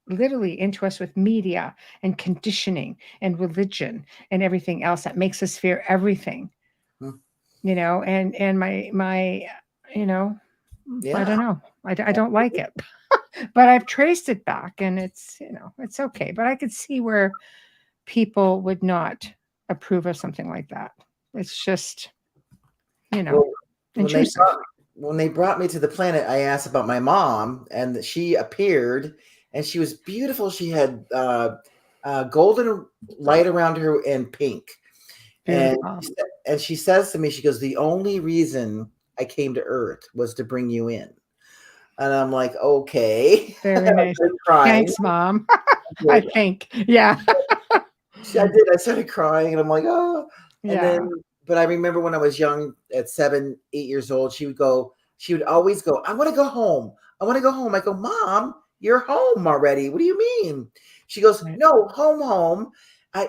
literally into us with media and conditioning and religion and everything else that makes us fear everything, and my you know I Yeah. don't know, I don't like it. But I've traced it back, and it's okay, but I could see where people would not approve of something like that. It's just Well, when they intrusive. when they brought me to the planet, I asked about my mom, and she appeared, and she was beautiful. She had golden light around her and pink, and Beautiful. and she says to me, she goes, "The only reason I came to Earth was to bring you in." And I'm like, "Okay." I Very nice. started crying. Thanks, Mom. I think. Yeah. I did. I started crying, and I'm like, "Oh." And then, Yeah. but I remember when I was young, at 7, 8 years old, she would go. She would always go, "I want to go home. I want to go home." I go, "Mom, you're home already. What do you mean?" She goes, Right. "No, home."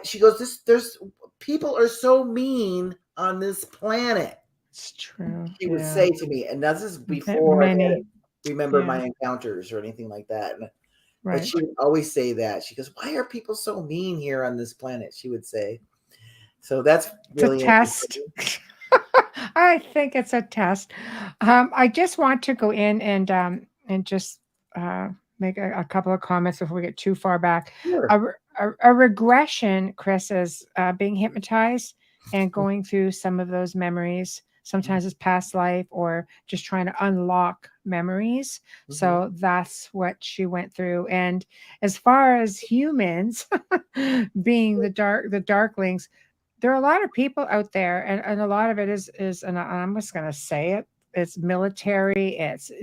She goes, There's people are so mean on this planet." It's true. She would Yeah. say to me, and this is before I had Many. remembered Yeah. my encounters or anything like that. But Right. she would always say that. She goes, "Why are people so mean here on this planet?" She would say. So that's It's a really test. interesting. I think it's a test. I just want to go in and just make a couple of comments before we get too far back. Sure. A regression, Chris, is being hypnotized and going through some of those memories. Sometimes it's past life or just trying to unlock memories. Mm-hmm. So that's what she went through. And as far as humans being the darklings, there are a lot of people out there, and a lot of it is, and I'm just going to say it, it's military.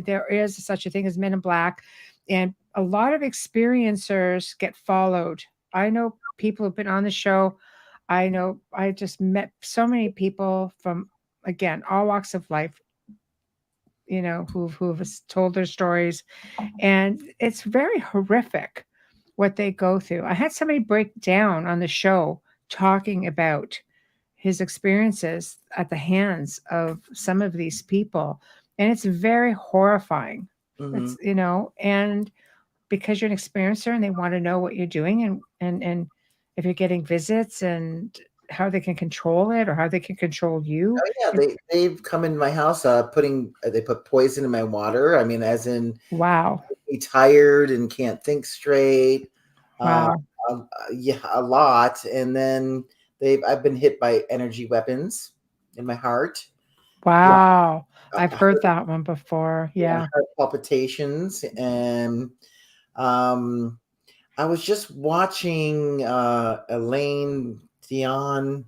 There is such a thing as men in black, and a lot of experiencers get followed. I know people who've been on the show. I know I just met so many people from, again, all walks of life, who've told their stories, and it's very horrific what they go through. I had somebody break down on the show talking about his experiences at the hands of some of these people, and it's very horrifying. Mm-hmm. And because you're an experiencer and they want to know what you're doing, and if you're getting visits and how they can control it or how they can control you. Oh yeah, they've come in my house, putting they put poison in my water. I mean, as in Wow. be tired and can't think straight. Uh, Wow. yeah, a lot. And then I've been hit by energy weapons in my heart. Wow. Uh, I've heard that one before. yeah, Yeah. heart palpitations, and um, I was just watching Elaine Dion.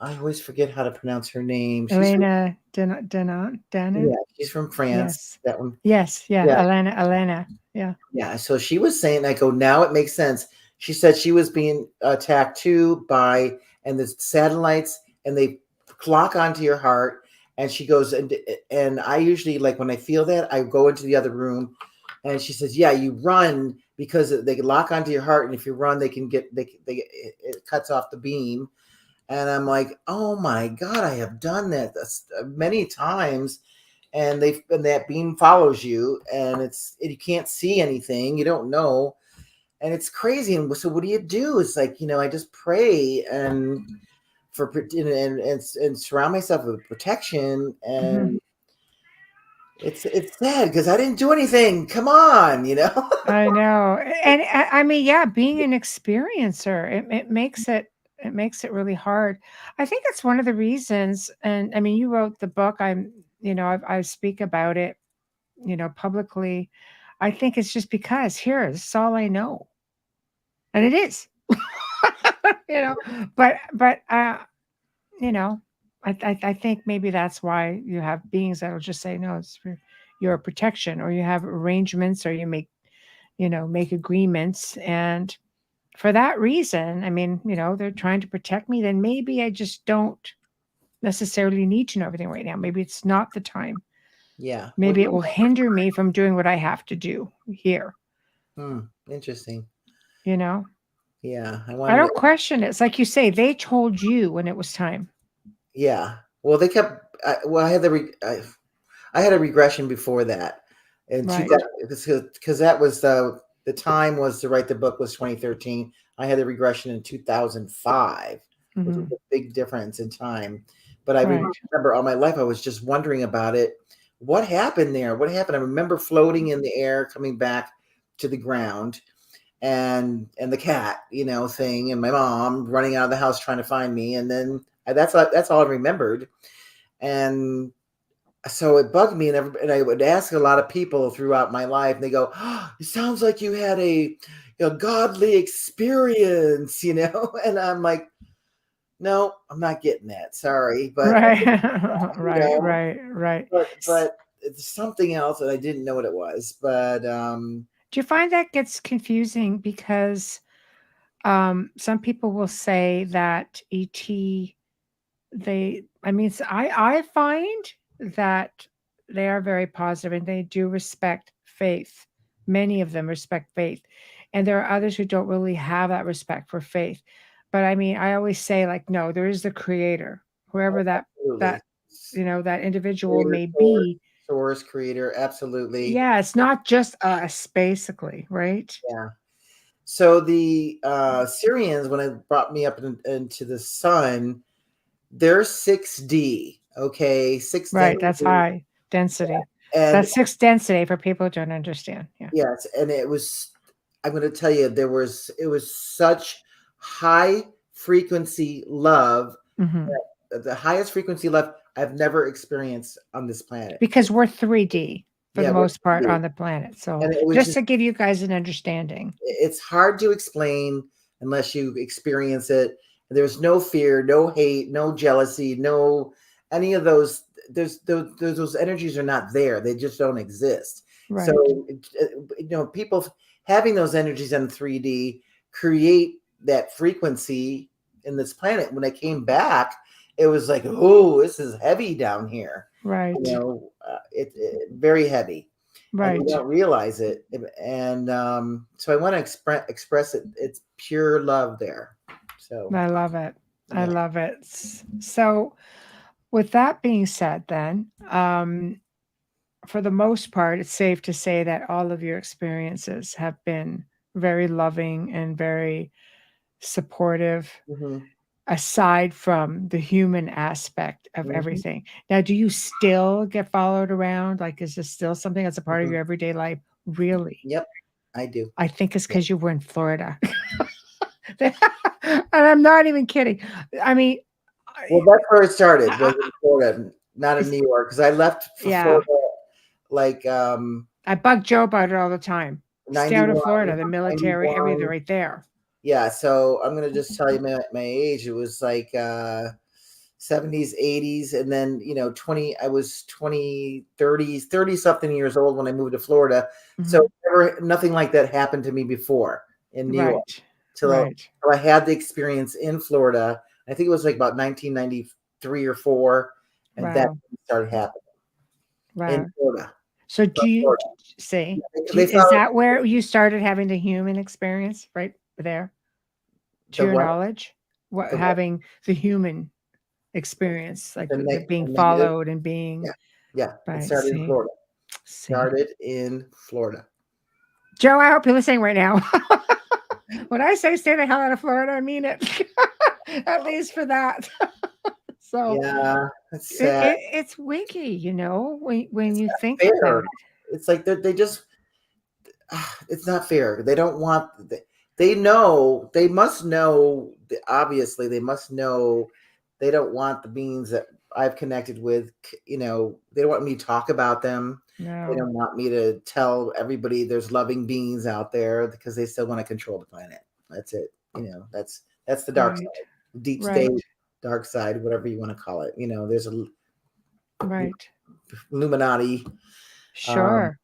I always forget how to pronounce her name. Elena Danon. Yeah, she's from France. Yes. That one. Yes. Yeah. Yeah, Elena. Yeah. yeah. So she was saying, I go, now it makes sense. She said she was being attacked too by and the satellites, and they clock onto your heart. And she goes, and I usually, like, when I feel that, I go into the other room. And she says, yeah, you run because they lock onto your heart, and if you run, they can get it cuts off the beam. And I'm like, oh my God, I have done that many times. And that beam follows you, and you can't see anything, you don't know, and it's crazy. And so what do you do? It's like, I just pray and and surround myself with protection. Mhm. And it's sad because I didn't do anything. Come on. I know. And I mean, yeah, being an experiencer, it makes it really hard. I think it's one of the reasons, and I mean, you wrote the book. I speak about it, publicly. I think it's just because here, this is all I know. And it is. you know, but you know, I think maybe that's why you have beings that'll just say, no, it's for your protection, or you have arrangements, or you make agreements, and for that reason, I mean, they're trying to protect me, then maybe I just don't necessarily need to know everything right now. Maybe it's not the time. Yeah. Maybe it will hinder me from doing what I have to do here. Interesting. Yeah, I I don't question it. It's like you say, they told you when it was time. Yeah. Well, they kept. I had I had a regression before that, and Right. because that was the time was to write the book was 2013. I had the regression in 2005, which was Mm-hmm. a big difference in time. But I Right. remember all my life I was just wondering about it. What happened there? What happened? I remember floating in the air, coming back to the ground, and the cat, thing, and my mom running out of the house trying to find me, and then that's all I remembered. And so it bugged me, and I would ask a lot of people throughout my life, and they go, oh, "It sounds like you had a godly experience," and I'm like, "No, I'm not getting that. Sorry, but Right. you Right. know, Right. Right. but it's something else, and I didn't know what it was." But Do you find that gets confusing because some people will say that ET, I find that they are very positive and they do respect faith. Many of them respect faith. And there are others who don't really have that respect for faith. But I always say, like, no, there is the creator, whoever absolutely, that individual creator, may be. source, creator, absolutely, Yeah, it's not just us, basically, right? yeah. So the Syrians, when it brought me up into the sun, they're 6D, okay, six Right, that's density, high density. and That's 6 density for people who don't understand. Yeah. yes, and it was. I'm going to tell you, it was such high frequency love, Mhm. the highest frequency love I've never experienced on this planet. Because we're 3D for the Yeah, we're most part 3D. on the planet. So And it was just just to give you guys an understanding. it's hard to explain unless you experience it. There's no fear, no hate, no jealousy, no any of those. Those energies are not there. They just don't exist. So Right. people having those energies in 3D create that frequency in this planet. When I came back, it was like, oh, this is heavy down here. Right. It very heavy, and you Right. don't realize it. And so I want to express it. It's pure love there. So I love it. I yeah. love it. So with that being said, then, for the most part, it's safe to say that all of your experiences have been very loving and very supportive, Mm-hmm. aside from the human aspect of Mm-hmm. everything. Now, do you still get followed around? Like, is this still something that's a part of Mm-hmm. your everyday life? Really? Yep, I do. I think it's Yeah. because you were in Florida. And I'm not even kidding. I mean, Well, that's where it started. Was I, in Florida, not in it's, New York, because I left for yeah, Florida like I bug Joe about it all the time. Stay out of 91, Florida, the military, everything 91. right there. Yeah, so I'm gonna just tell you my age. It was like 70s, 80s, and then 20. I was 20, 30s, 30 something years old when I moved to Florida. So Mhm. nothing like that happened to me before in New York Right, till right, I had the experience in Florida. I think it was like about 1993 or 4, and that wow, started happening in wow. Florida. So From do you Florida. say, They is found that where you started having the human experience right there, to the your what knowledge? What the what having the human experience, like the being the negative. followed and being Yeah, yeah. It right. started in See, Florida. see, Started in Florida. Joe, I hope you're listening right now. When I say stay the hell out of Florida, I mean it. At least for that. So Yeah, it's sad. it's winky, when It's you not think fair. about it. It's like they just. It's not fair. They don't want. They know. They must know. Obviously, they must know. They don't want the beings that I've connected with. They don't want me to talk about them. They No, don't want me to tell everybody there's loving beings out there because they still want to control the planet. That's it. That's the dark right, side, deep state, right, dark side, whatever you want to call it. There's a right. Illuminati. Um, Sure.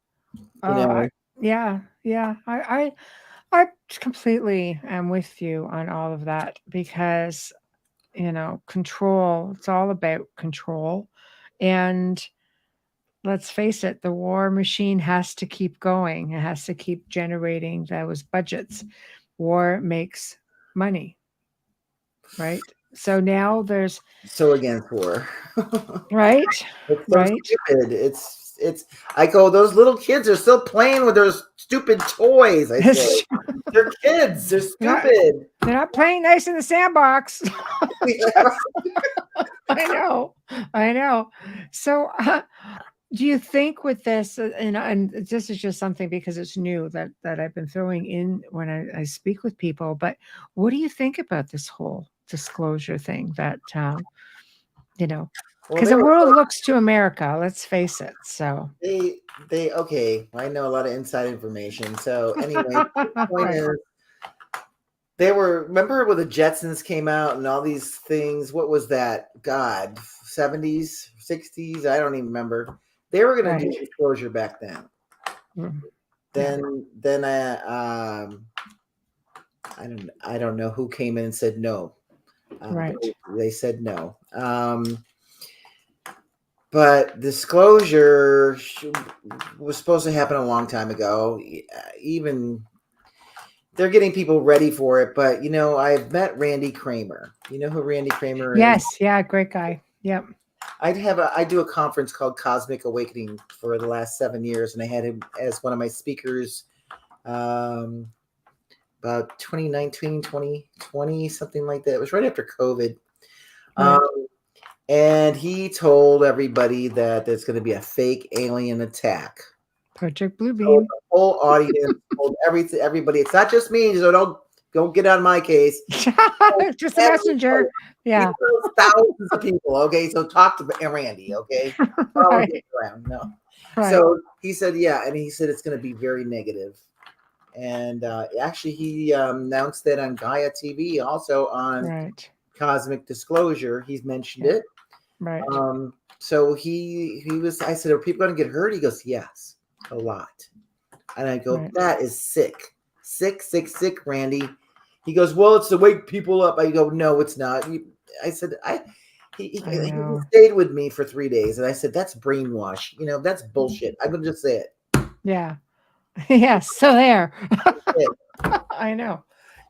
you know, Yeah, yeah. I I completely am with you on all of that because, control, it's all about control. And let's face it, the war machine has to keep going. It has to keep generating those budgets. War makes money, right? So now there's So against war. right, It's so right. stupid. It's I go, those little kids are still playing with their stupid toys. I say, they're kids. They're not, stupid. they're not playing nice in the sandbox. Yeah. I know. I know. So, do you think with this, and this is just something because it's new that I've been throwing in when I speak with people, but what do you think about this whole disclosure thing that, Well, because they the were world looks to America, let's face it. So, they okay. I know a lot of inside information. So anyway, the point right, is, they were, remember when the Jetsons came out and all these things? What was that? God, 70s, 60s? I don't even remember. They were going to right. do disclosure back then. Mm, yeah, Then I don't know who came in and said no. right, They said no. But disclosure was supposed to happen a long time ago. Even they're getting people ready for it. But I've met Randy Kramer. You know who Randy Kramer is? yes, yeah, great guy. Yep. I do a conference called Cosmic Awakening for the last 7 years, and I had him as one of my speakers. About 2019, 2020, something like that. It was right after COVID. Right. And he told everybody that there's going to be a fake alien attack. Project So Bluebeam. the whole audience told everybody. It's not just me, so don't get on my case. Just a messenger. He Yeah. knows thousands of people. Okay, so talk to Randy. Okay, Right. around. No. Right. So he said, yeah, and he said it's going to be very negative. And actually, he announced that on Gaia TV, also on Right. Cosmic Disclosure. He's mentioned Yeah. it. Right. So he was. I said, "Are people going to get hurt?" He goes, "Yes, a lot." And I go, Right. "That is sick, sick, Randy." He goes, "Well, it's to wake people up." I go, "No, it's not." I said, He I know. stayed with me for 3 days, and I said, "That's brainwash. That's bullshit." I'm going to just say it. Yeah. Yes. So there. It. I know.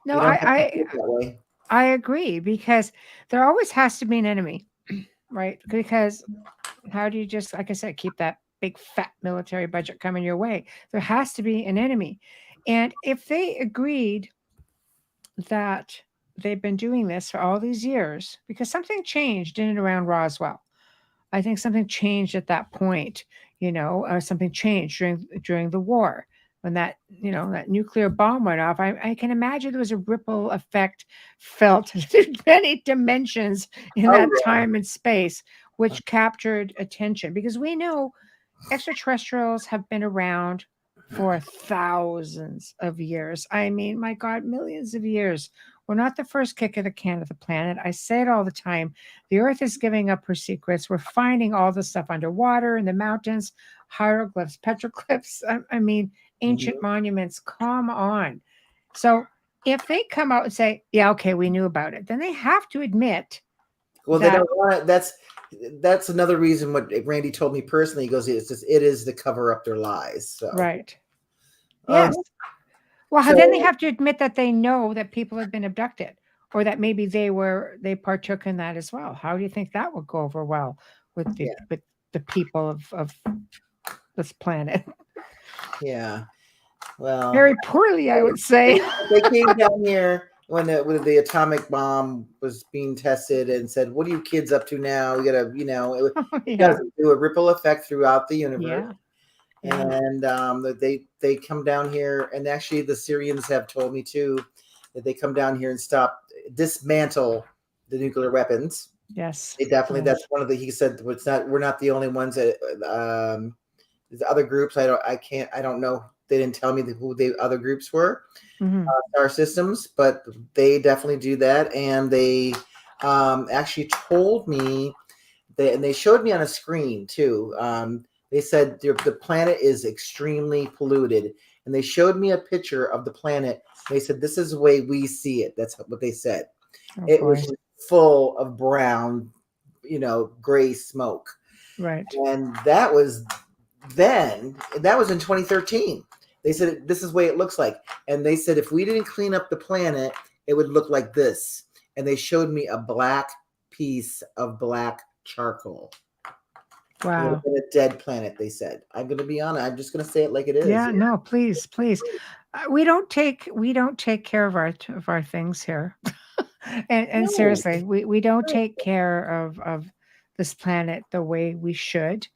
No, You don't have to do it that way. I agree because there always has to be an enemy, right? Because how do you just, like I said, keep that big fat military budget coming your way? There has to be an enemy. And if they agreed that they've been doing this for all these years, because something changed in and around Roswell. I think something changed at that point, or something changed during the war when that nuclear bomb went off. I can imagine there was a ripple effect felt in many dimensions in Oh that time and space, which captured attention because we know extraterrestrials have been around for thousands of years. I mean, my God, millions of years. We're not the first kick of the can of the planet. I say it all the time. The earth is giving up her secrets. We're finding all the stuff underwater in the mountains, hieroglyphs, petroglyphs. I mean, ancient monuments. Come on. So if they come out and say, yeah, okay, we knew about it, then they have to admit Well, they that. don't want it. That's another reason. What Randy told me personally, he goes, it is to cover up their lies. So Right. um, Yes. Well, so then they have to admit that they know that people have been abducted, or that maybe they partook in that as well. How do you think that would go over well with yeah, the people of this planet? yeah. Well, Very poorly, I would say. they came down here when the atomic bomb was being tested and said, "What are you kids up to now? We gotta, it Yeah. does do a ripple effect throughout the universe." Yeah. Yeah. And they come down here, and actually the Syrians have told me too that they come down here and dismantle the nuclear weapons. Yes. They definitely. Yes. That's one of the. He said, "It's not. We're not the only ones that. There's other groups. I don't know. They didn't tell me who the other groups were, star systems, but they definitely do that. And they actually told me and they showed me on a screen too. They said the planet is extremely polluted, and they showed me a picture of the planet. They said, this is the way we see it. That's what they said. Oh, it boy. was full of brown, gray smoke. Right. And that was in 2013. They said, this is the way it looks like. And they said, if we didn't clean up the planet, it would look like this. And they showed me a black piece of black charcoal. Wow. It would have been a dead planet, they said. I'm going to be honest. I'm just going to say it like it is. Yeah, no, please. We don't take care of our things here. and No. seriously, we don't take care of this planet the way we should.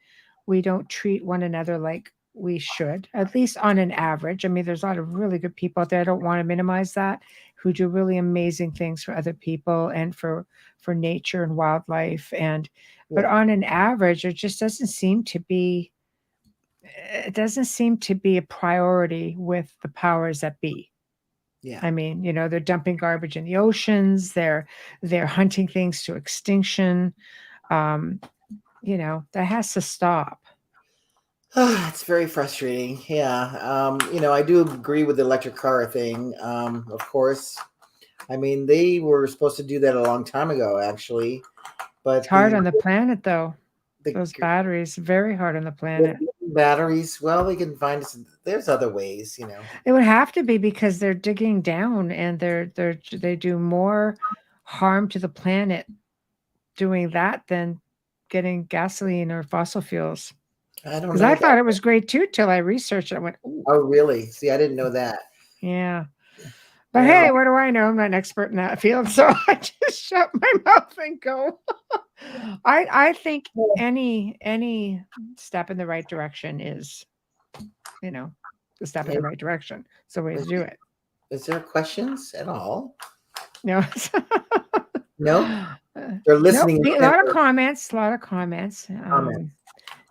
We don't treat one another like we should, at least on an average. I mean, there's a lot of really good people out there. I don't want to minimize that, who do really amazing things for other people and for nature and wildlife. But on an average, it just doesn't seem to be a priority with the powers that be. Yeah. I mean, they're dumping garbage in the oceans. They're hunting things to extinction. That has to stop. It's very frustrating. Yeah. I do agree with the electric car thing. Of course. I mean, they were supposed to do that a long time ago, actually. But it's hard on the planet, though. Those batteries, very hard on the planet. Batteries, well, they can find us. There's other ways, It would have to be, because they're digging down and they do more harm to the planet doing that than getting gasoline or fossil fuels. I don't know. Because I thought it was great too till I researched it. I went, ooh. Oh, really? See, I didn't know that. Yeah. But hey, what do I know? I'm not an expert in that field, so I just shut my mouth and go. I think any step in the right direction is, the step in the right direction. It's the way to do it. Is there questions at all? No. No? They're listening. Nope. A lot of comments. Well,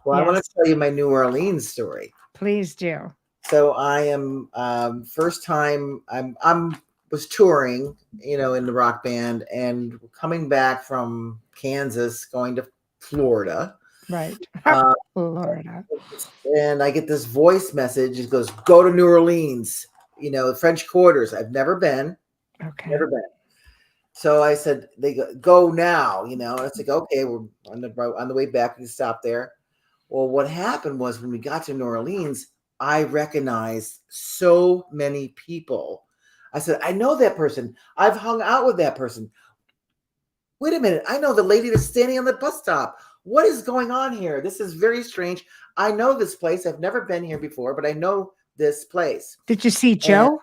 Yes. I want to tell you my New Orleans story. Please do. So I am first time was touring, in the rock band, and coming back from Kansas, going to Florida. Right. Florida. And I get this voice message. It goes, go to New Orleans, French Quarters. I've never been. Okay. Never been. So I said, they go now, and it's like, okay, we're on the way back. We can stop there. Well, what happened was, when we got to New Orleans, I recognized so many people. I said, I know that person. I've hung out with that person. Wait a minute. I know the lady that's standing on the bus stop. What is going on here? This is very strange. I know this place. I've never been here before, but I know this place. Did you see Joe?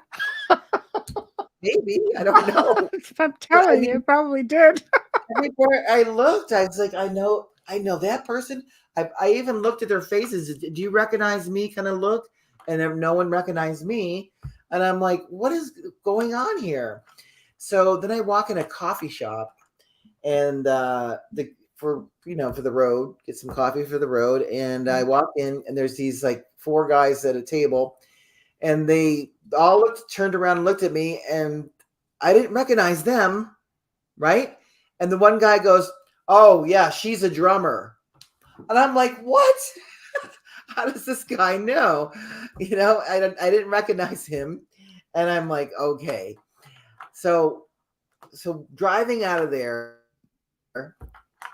Maybe. I don't know. I'm telling you, probably did. Before I looked, I was like, I know that person. I even looked at their faces. Do you recognize me? Kind of look. And no one recognized me. And I'm like, what is going on here? So then I walk in a coffee shop, and for the road, get some coffee for the road. And I walk in, and there's these like 4 guys at a table, and they all turned around and looked at me, and I didn't recognize them. Right. And the one guy goes, oh yeah, she's a drummer. And I'm like, what? How does this guy know? I didn't recognize him. And I'm like, okay. So driving out of there,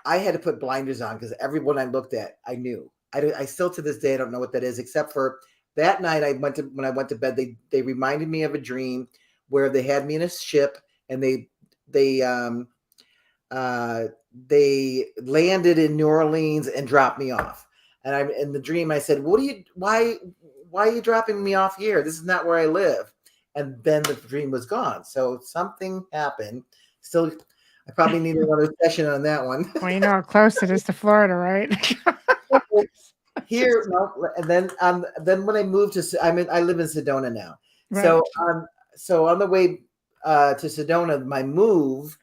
I had to put blinders on, because everyone I looked at, I knew. I still to this day, I don't know what that is, except for that night when I went to bed, they reminded me of a dream where they had me in a ship, and they landed in New Orleans and dropped me off. And in the dream, I said, why are you dropping me off here? This is not where I live. And then the dream was gone. So something happened. Still, I probably need another session on that one. Well, you know how close it is to Florida, right? Here, no, and then when I moved to, I live in Sedona now. Right. So on the way to Sedona, my move,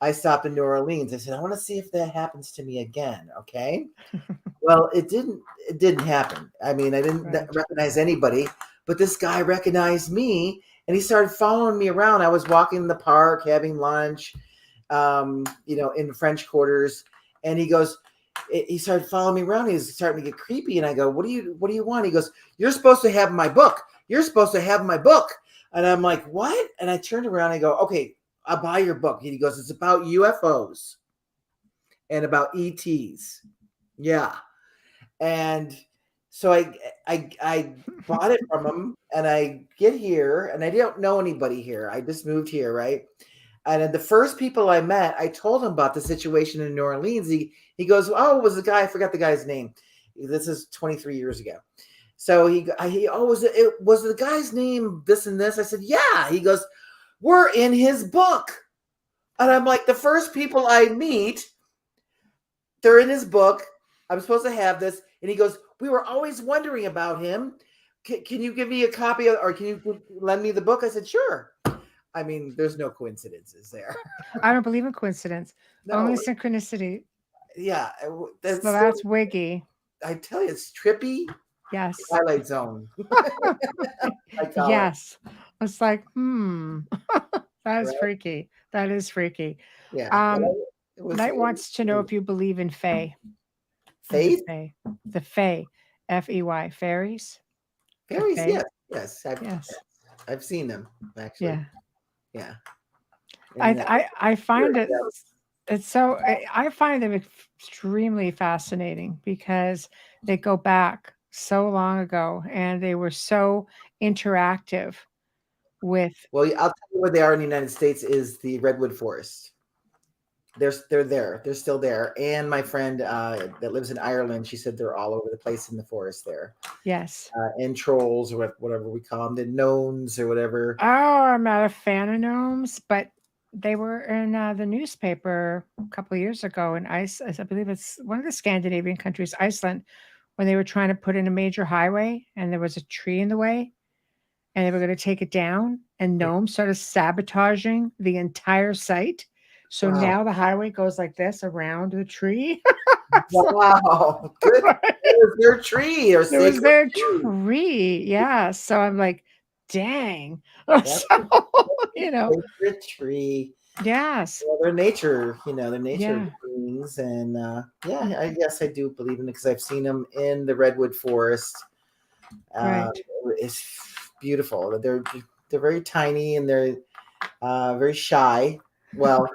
I stopped in New Orleans. I said, I want to see if that happens to me again. Okay. Well, it didn't happen. I mean, I didn't recognize anybody, but this guy recognized me, and he started following me around. I was walking in the park, having lunch, in French Quarters. And he started following me around. He was starting to get creepy. And I go, what do you want? He goes, you're supposed to have my book. you're supposed to have my book. And I'm like, what? And I turned around and I go, okay, I'll buy your book. And he goes, it's about UFOs and about ETs. Yeah. And so I bought it from him, and I get here, and I don't know anybody here. I just moved here, right? And then the first people I met, I told him about the situation in New Orleans. He goes, oh, it was the guy, I forgot the guy's name. This is 23 years ago. So was the guy's name this and this? I said, yeah. He goes, we're in his book. And I'm like, the first people I meet, they're in his book. I'm supposed to have this. And he goes, we were always wondering about him. Can you give me a copy or can you lend me the book? I said, sure. I mean, there's no coincidences there. I don't believe in coincidence. No. Only synchronicity. Yeah. That's wiggy. I tell you, it's trippy. Yes. Twilight Zone. Yes. It's like, that is freaky. That is freaky. Yeah. Knight wants to know if you believe in Fae. Faith? The Fae. F-E-Y. Fairies? Fairies, Fae? yes. I've seen them, actually. Yeah. I find I find them extremely fascinating because they go back so long ago and they were so interactive with. Well, I'll tell you where they are in the United States is the Redwood Forest. They're there. They're still there. And my friend that lives in Ireland, she said they're all over the place in the forest there. Yes. And trolls or whatever we call them, the gnomes or whatever. Oh, I'm not a fan of gnomes, but they were in the newspaper a couple of years ago in I believe it's one of the Scandinavian countries, Iceland, when they were trying to put in a major highway and there was a tree in the way and they were going to take it down and gnomes started sabotaging the entire site. So now the highway goes like this around the tree. Wow. Good. It was their tree. It was their tree. Yeah. So I'm like, dang. So, Sacred tree. Yes. Well, they're nature, they're nature beings. And I guess I do believe in it because I've seen them in the Redwood Forest. Right. It's beautiful. They're very tiny and they're very shy. Well,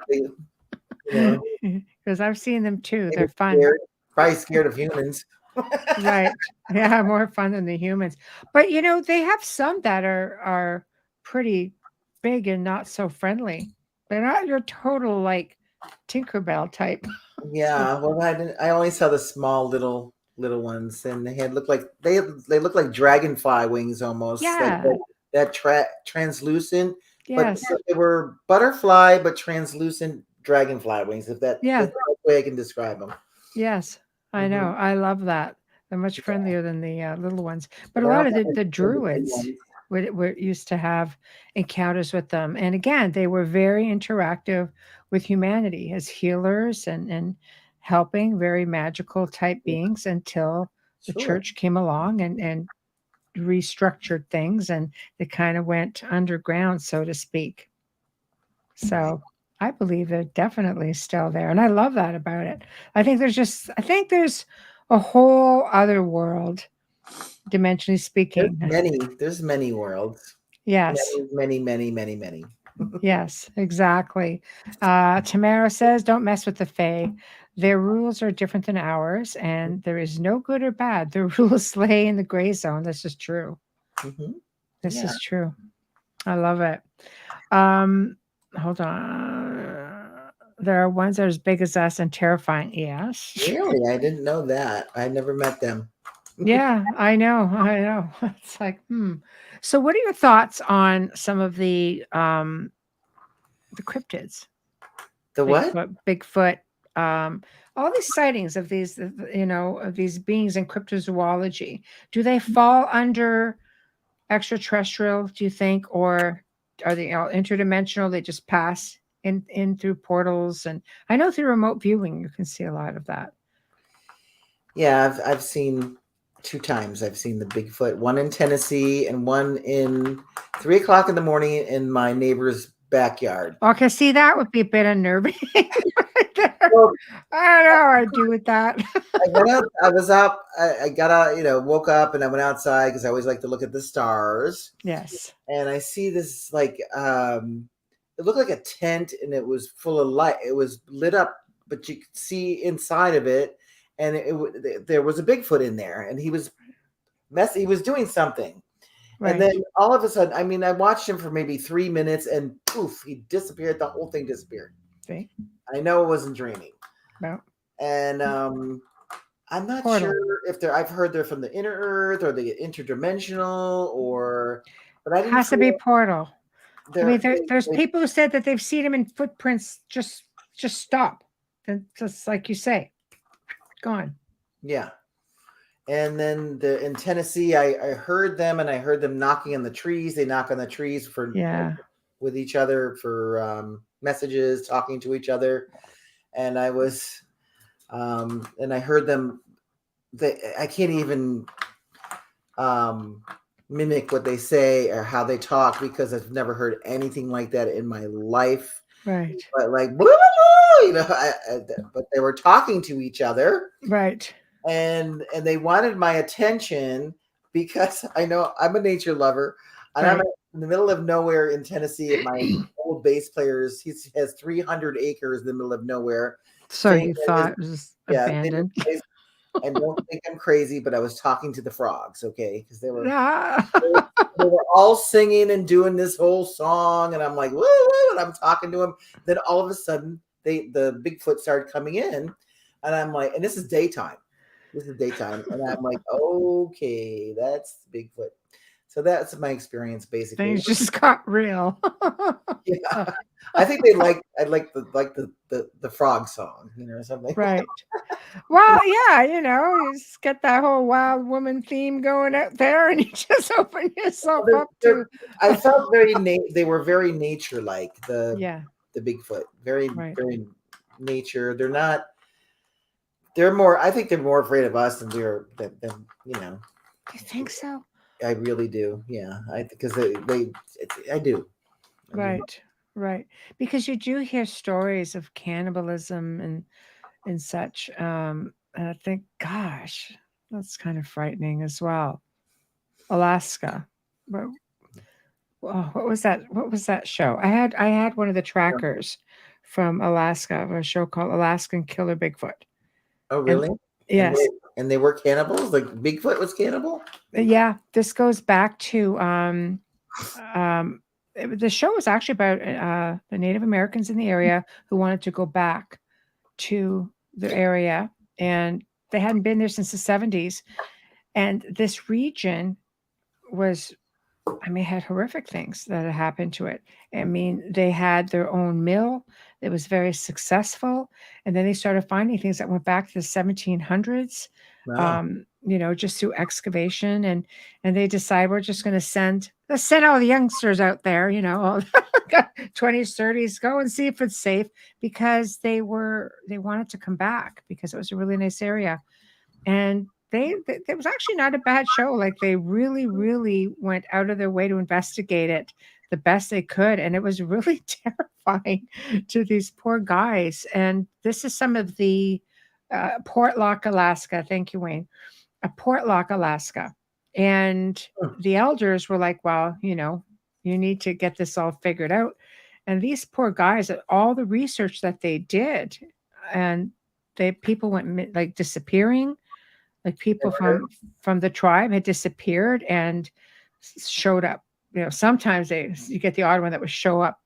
because I've seen them too. They're fun. Probably scared of humans. Right. Yeah, more fun than the humans. But they have some that are pretty big and not so friendly. They're not your total like Tinkerbell type. Yeah. Well, I only saw the small little ones, and they look like dragonfly wings almost. Yeah. Like that translucent. Yes. But they were butterfly, but translucent dragonfly wings. If that's the way I can describe them. Yes, I know. I love that. They're much friendlier than the little ones. But a lot of the druids were used to have encounters with them. And again, they were very interactive with humanity as healers and helping very magical type beings until the church came along and restructured things and they kind of went underground, so to speak. So I believe they're definitely still there. And I love that about it. I think there's a whole other world, dimensionally speaking. There's many worlds. Yes. Many. Yes, exactly. Tamara says, don't mess with the Fae. Their rules are different than ours, and there is no good or bad. The rules lay in the gray zone. This is true. This is true. I love it. Hold on. There are ones that are as big as us and terrifying. Yes. Really? I didn't know that. I never met them. Yeah, I know. It's like, So what are your thoughts on some of the cryptids? The what? Bigfoot. All these sightings of these, of these beings in cryptozoology. Do they fall under extraterrestrial, do you think, or are they interdimensional? They just pass in through portals, and I know through remote viewing you can see a lot of that. Yeah, I've seen 2 times. I've seen the Bigfoot, one in Tennessee and one in 3 o'clock in the morning in my neighbor's backyard. Okay, see, that would be a bit unnerving. Well, I don't know how I do with that. I went out. I was up. I got out. Woke up and I went outside because I always like to look at the stars. Yes. And I see this it looked like a tent, and it was full of light. It was lit up, but you could see inside of it, and there was a Bigfoot in there, and he was messy. He was doing something. Right. And then all of a sudden, I mean, I watched him for maybe 3 minutes, and poof, he disappeared. The whole thing disappeared. See? I know it wasn't dreaming. No. And I'm not Portal. sure if I've heard they're from the inner Earth or the interdimensional, but I didn't. Has to be portal. I mean, They- there's they- people who said that they've seen him in footprints just stop, and just like you say, gone. Yeah. And then in Tennessee, I heard them, and I heard them knocking on the trees. They knock on the trees with each other for messages, talking to each other. And I was, and I heard them. I can't even mimic what they say or how they talk because I've never heard anything like that in my life. Right. But like, blah, blah, blah, but they were talking to each other. Right. And they wanted my attention because I know I'm a nature lover, and I'm in the middle of nowhere in Tennessee. At my old bass players, he has 300 acres in the middle of nowhere. So you thought it was abandoned? And don't think I'm crazy, but I was talking to the frogs, okay? Because they were all singing and doing this whole song, and I'm like, woo, woo, and I'm talking to them. Then all of a sudden, the Bigfoot started coming in, and I'm like, and this is daytime. And I'm like, okay, that's Bigfoot. So that's my experience, basically. Things just got real. Yeah, I think I like the frog song, or something. Right. Well, yeah, you just get that whole wild woman theme going out there, and you just open yourself up to. I felt they were very nature-like. The Bigfoot, very very nature. They're not. They're more. I think they're more afraid of us than we're. Than Do you think so? I really do. Yeah, because I do. Right. Because you do hear stories of cannibalism and such. And I think, gosh, that's kind of frightening as well. Alaska. What was that? What was that show? I had one of the trackers from Alaska, a show called Alaskan Killer Bigfoot. Oh, really? Yes. And they were cannibals? Like Bigfoot was cannibal? Yeah. This goes back to the show was actually about the Native Americans in the area who wanted to go back to the area, and they hadn't been there since the 70s. And this region had horrific things that had happened to it. I mean, they had their own mill. It was very successful. And then they started finding things that went back to the 1700s, Wow. just through excavation. And they decide let's send all the youngsters out there, all 20s, 30s, go and see if it's safe, because they wanted to come back because it was a really nice area. And it was actually not a bad show. Like, they really, really went out of their way to investigate it the best they could. And it was really terrifying to these poor guys. And this is some of the Portlock, Alaska. Thank you, Wayne. Portlock, Alaska. And the elders were like, well, you need to get this all figured out. And these poor guys, all the research that they did, and people went like disappearing. Like, people from the tribe had disappeared and showed up. Sometimes you get the odd one that would show up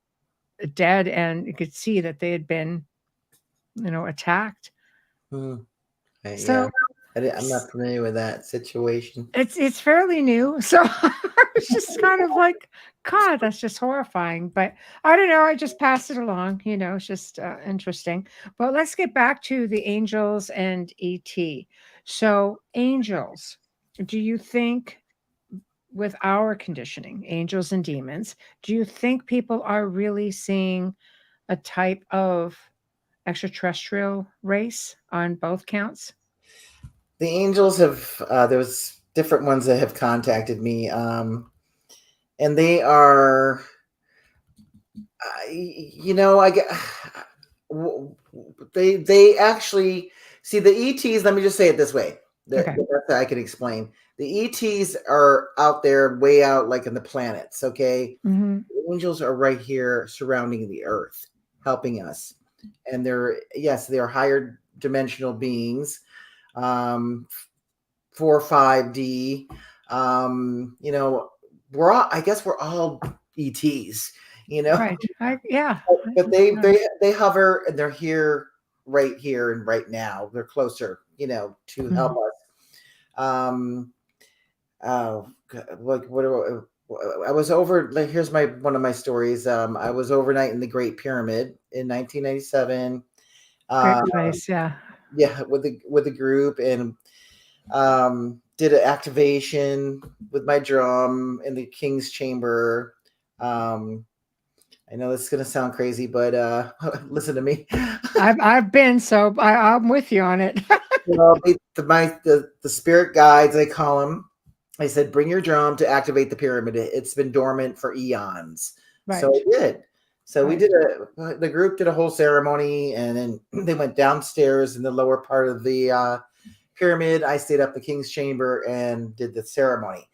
dead, and you could see that they had been, attacked. I'm not familiar with that situation. It's fairly new, so it's just kind of like, God, that's just horrifying. But I don't know. I just passed it along. It's just interesting. But let's get back to the angels and ET. So, angels, do you think, with our conditioning, angels and demons, do you think people are really seeing a type of extraterrestrial race on both counts? The angels have, there's different ones that have contacted me. And they are, They actually see the ETs. Let me just say it this way. Okay. The best that I can explain. The ETs are out there, way out, like in the planets. Okay, Mm-hmm. the angels are right here, surrounding the Earth, helping us, and they're higher dimensional beings, um, 4 or 5D. You know, I guess we're all ETs. You know, Right. Yeah. but they hover, and they're right here and right now. They're closer, to help Mhm. us. Like I was over. Like, here's one of my stories. I was overnight in the Great Pyramid in 1997. Great Uh, place. Yeah. yeah, with the group, and did an activation with my drum in the King's Chamber. Um, I know this is gonna sound crazy, but listen to me. I've been, so I'm with you on it. Well, the spirit guides, I call them. I said, bring your drum to activate the pyramid. It's been dormant for eons. So Right. I did. So we Right. the group did a whole ceremony, and then they went downstairs in the lower part of the pyramid. I stayed up the King's Chamber and did the ceremony.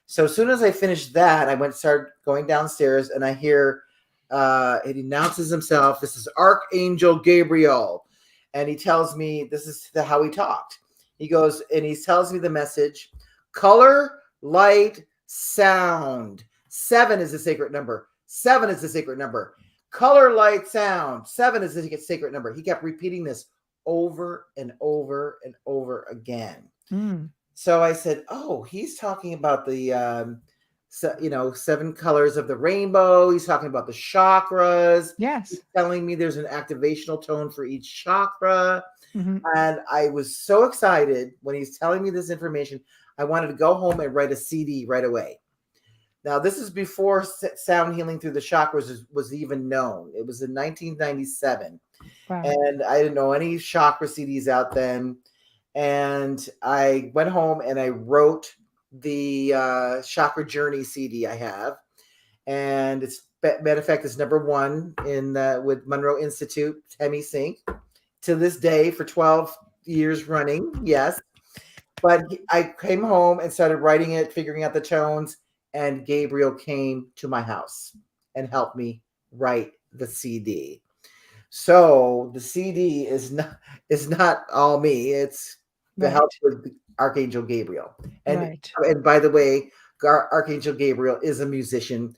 So as soon as I finished that, started going downstairs, and I hear it announces himself. This is Archangel Gabriel. And he tells me, this is how he talked. He goes, and he tells me the message: color, light, sound. 7 is the sacred number. 7 is the sacred number. Color, light, sound. 7 is the sacred number. He kept repeating this over and over and over again. Mm. So I said, oh, he's talking about the 7 colors of the rainbow. He's talking about the chakras. Yes. He's telling me there's an activational tone for each chakra. Mm-hmm. And I was so excited when he's telling me this information. I wanted to go home and write a CD right away. Now, this is before sound healing through the chakras was even known. It was in 1997. Wow. And I didn't know any chakra CDs out then. And I went home and I wrote the Chakra Journey CD I have. And it's, matter of fact, it's #1 with Monroe Institute, Hemi Sync, to this day for 12 years running. Yes. But I came home and started writing it, figuring out the tones, and Gabriel came to my house and helped me write the CD. So the CD is not all me. It's the Right. help with Archangel Gabriel. And Right. and by the way, Archangel Gabriel is a musician.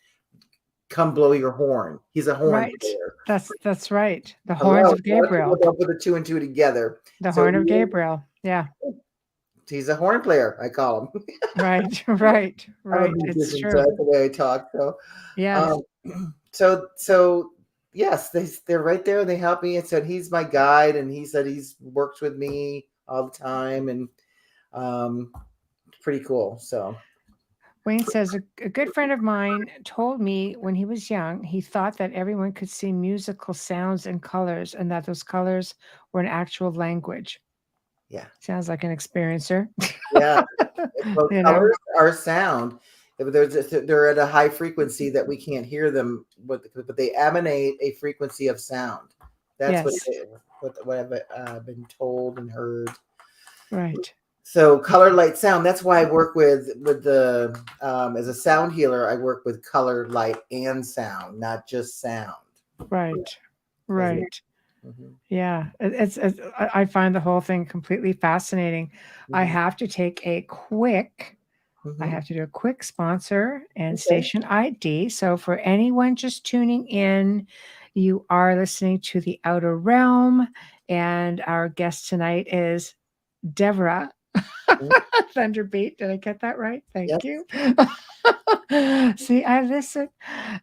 Come blow your horn. He's a horn Right. player. That's right. The Hello. horns A of lot of people Gabriel. don't put the 2 and 2 together. The So horn of Gabriel. Yeah. he's a horn player, I call him. Right. Right. I'm a Right. It's musician, so true. that's the way I talk. So, Yes. so yes, they're right there. They help me, and said he's my guide, and he said he's worked with me all the time, and pretty cool. So Wayne says a good friend of mine told me when he was young, he thought that everyone could see musical sounds and colors, and that those colors were an actual language. yeah, Sounds like an experiencer. yeah. Well, You know. colors are sound. They're at a high frequency that we can't hear them, but they emanate a frequency of sound. That's Yes. what I've been told and heard. Right. So color, light, sound. That's why I work with the as a sound healer. I work with color, light, and sound, not just sound. Right. Right. Mhm. Yeah. I find the whole thing completely fascinating. I Mhm. have to take a quick. I Mhm. have to do a quick sponsor and Okay. station ID. So, for anyone just tuning in, you are listening to The Outer Realm, and our guest tonight is Devara Mhm. Thunderbeat. Did I get that right? Yes. Thank you. See, I listen.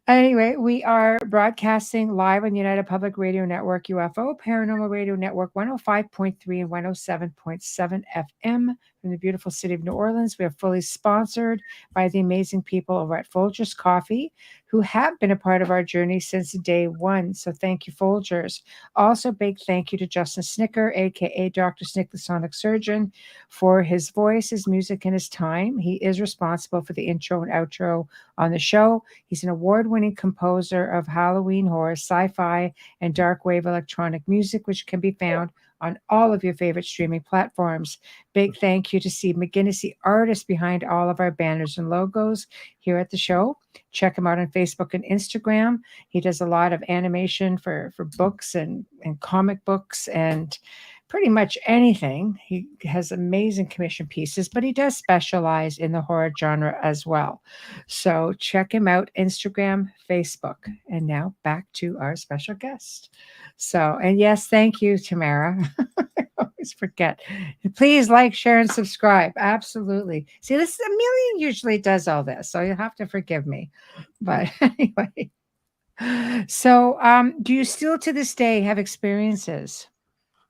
Anyway, we are broadcasting live on United Public Radio Network, UFO, Paranormal Radio Network, 105.3 and 107.7 FM from the beautiful city of New Orleans. We are fully sponsored by the amazing people over at Folgers Coffee, who have been a part of our journey since day one. So thank you, Folgers. Also, big thank you to Justin Snicker, aka Dr. Snick, the Sonic Surgeon, for his voice, his music, and his time. He is responsible for the intro and outro on the show. He's an award-winning composer of Halloween horror, sci-fi, and dark wave electronic music, which can be found on all of your favorite streaming platforms. Big thank you to Steve McGinnis, the artist behind all of our banners and logos here at the show. Check him out on Facebook and Instagram. He does a lot of animation for books and comic books and pretty much anything. He has amazing commission pieces, but he does specialize in the horror genre as well. So check him out, Instagram, Facebook. And now back to our special guest. So, and yes, thank you, Tamara. I always forget. Please like, share, and subscribe. Absolutely. See, this is Amelia usually does all this, so you'll have to forgive me. But anyway. So, do you still to this day have experiences?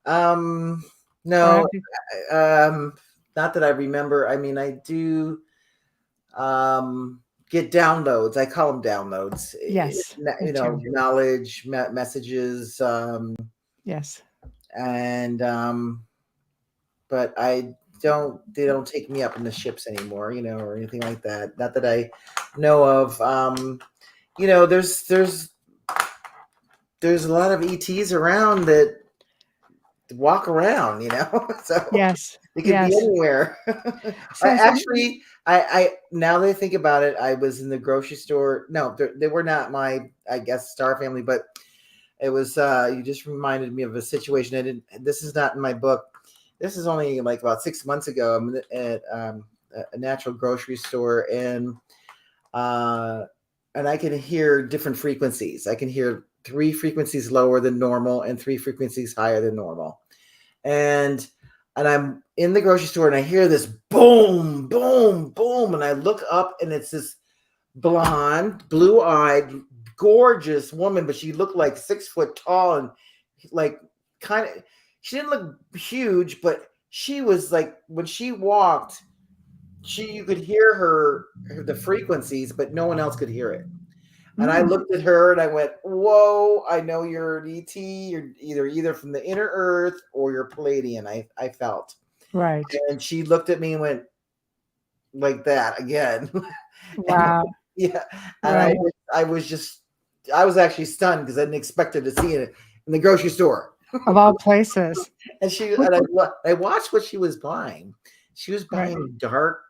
No, Or have you- not that I remember. I mean, I do get downloads. I call them downloads. Yes, me You know, too. knowledge, messages, Yes. and but they don't take me up in the ships anymore, you know, or anything like that. Not that I know of. You know, there's a lot of ETs around that walk around, you know. So Yes. it could be Yes. anywhere. So, I now that I think about it, I was in the grocery store. No, they were not my, I guess, star family, but it was. You just reminded me of a situation. I didn't. This is not in my book. This is only like about 6 months ago. I'm at a natural grocery store, and I can hear different frequencies. I can hear 3 frequencies lower than normal and 3 frequencies higher than normal. And I'm in the grocery store and I hear this boom, boom, boom. And I look up and it's this blonde, blue-eyed, gorgeous woman, but she looked like 6 foot tall and like kind of, she didn't look huge, but she was like, when she walked, you could hear the frequencies, but no one else could hear it. And I looked at her and I went, whoa, I know you're an ET. You're either from the inner earth or you're Palladian. I felt. right. And she looked at me and went like that again. Wow. Yeah. And Right. I was actually stunned because I didn't expect her to see it in the grocery store. Of all places. And I watched what she was buying. She was Right. buying dark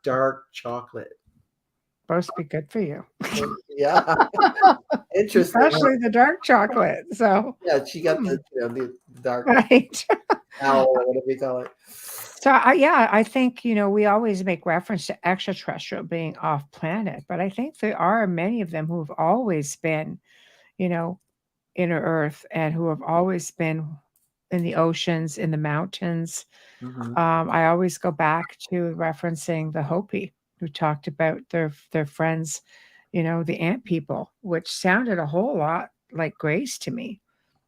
chocolate. Supposed to be good for you. Yeah. Interesting. Especially the dark chocolate. So Yeah, she got the dark right. owl or whatever you call it. So I think, we always make reference to extraterrestrial being off planet, but I think there are many of them who have always been, inner Earth and who have always been in the oceans, in the mountains. Mhm. I always go back to referencing the Hopi who talked about their friends, the ant people, which sounded a whole lot like Grace to me,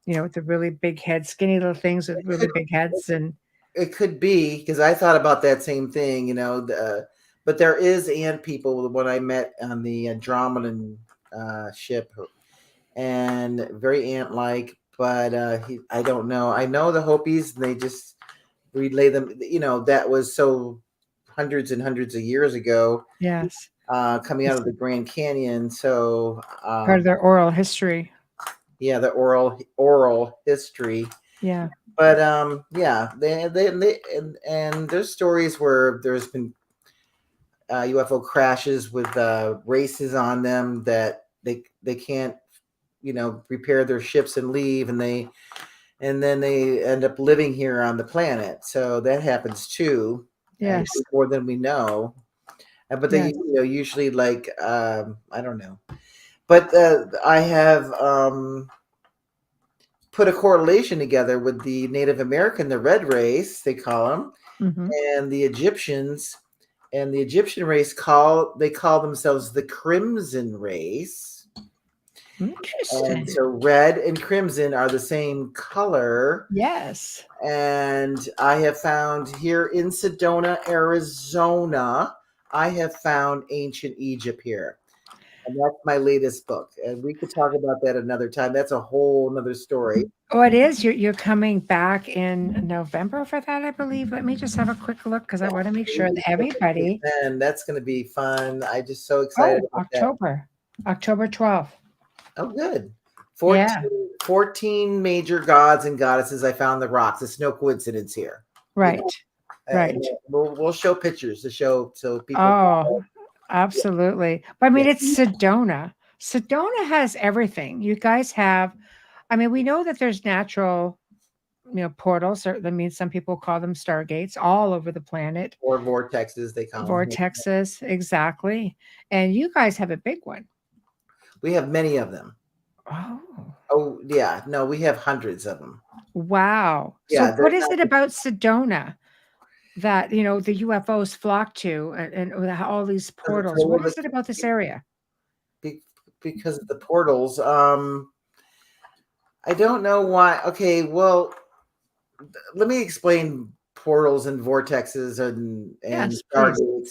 with the really big heads, skinny little things with really big heads. And It could be because I thought about that same thing, but there is ant people. When I met on the Andromedan ship, and very ant-like, but I don't know. I know the Hopis, and they just relay them. That was so hundreds and hundreds of years ago, yes, coming out of the Grand Canyon. So part of their oral history. yeah, the oral history. Yeah. But yeah, they and there's stories where there's been UFO crashes with races on them that they can't repair their ships and leave, and then they end up living here on the planet. So that happens too. Yes. More than we know. But they Yes. usually like I don't know. But I have put a correlation together with the Native American, the red race, they call them, Mhm. and the Egyptians. And the Egyptian race call themselves the Crimson race. Interesting. And so red and crimson are the same color. Yes. And I have found here in Sedona, Arizona, I have found ancient Egypt here. And that's my latest book. And we could talk about that another time. That's a whole another story. Oh, it is. You're coming back in November for that, I believe. Let me just have a quick look because I want to make sure that everybody. And that's going to be fun. I'm just so excited about October. October 12th. Oh, good. Yeah. 14 major gods and goddesses I found in the rocks. It's no coincidence here. Right. You know? Right. We'll show pictures to show so people. Oh, absolutely. But I mean, it's Sedona. Sedona has everything. You guys have, I mean, we know that there's natural, portals. Or, that means some people call them stargates all over the planet. Or vortexes, they call them. Vortexes, exactly. And you guys have a big one. We have many of them. Oh, yeah. No, we have hundreds of them. Wow. Yeah, so what is it about Sedona that, the UFOs flock to and all these portals? What is it about this area? Because of the portals. I don't know why. Okay, well, let me explain portals and vortexes and stargates.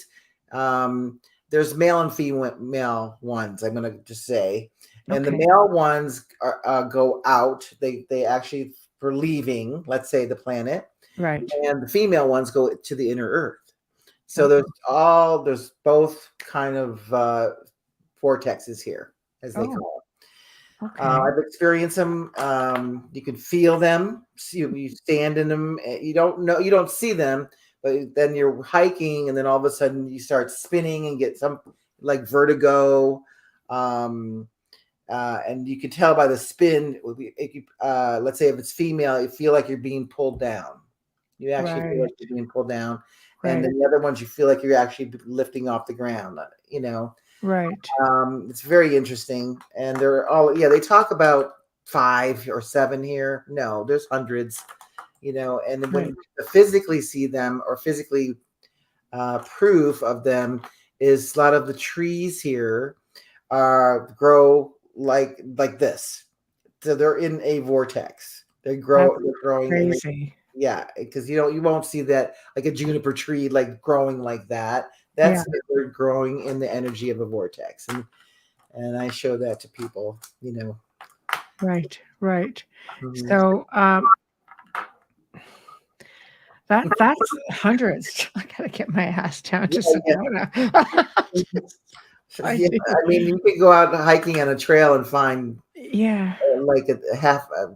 There's male and female ones, I'm going to just say. And the male ones go out. They actually, for leaving, let's say, the planet. Right. And the female ones go to the inner earth. So there's both kind of vortexes here, as they call it. Okay. I've experienced them. You can feel them. You stand in them. You don't see them, but then you're hiking, and then all of a sudden you start spinning and get some like vertigo. And you can tell by the spin. Let's say if it's female, you feel like you're being pulled down. You actually feel like you're being pulled down, and then the other ones you feel like you're actually lifting off the ground. Right. It's very interesting, and they're all they talk about 5 or 7 here. No, there's hundreds. And when you physically see them or physically proof of them is a lot of the trees here grow like this. So they're in a vortex. They're growing. Crazy. Because you won't see that like a juniper tree like growing like that. That's they're growing in the energy of a vortex, and I show that to people. Right. Mm-hmm. So that's hundreds. I gotta get my ass down to Sedona. I mean, you could go out hiking on a trail and find like a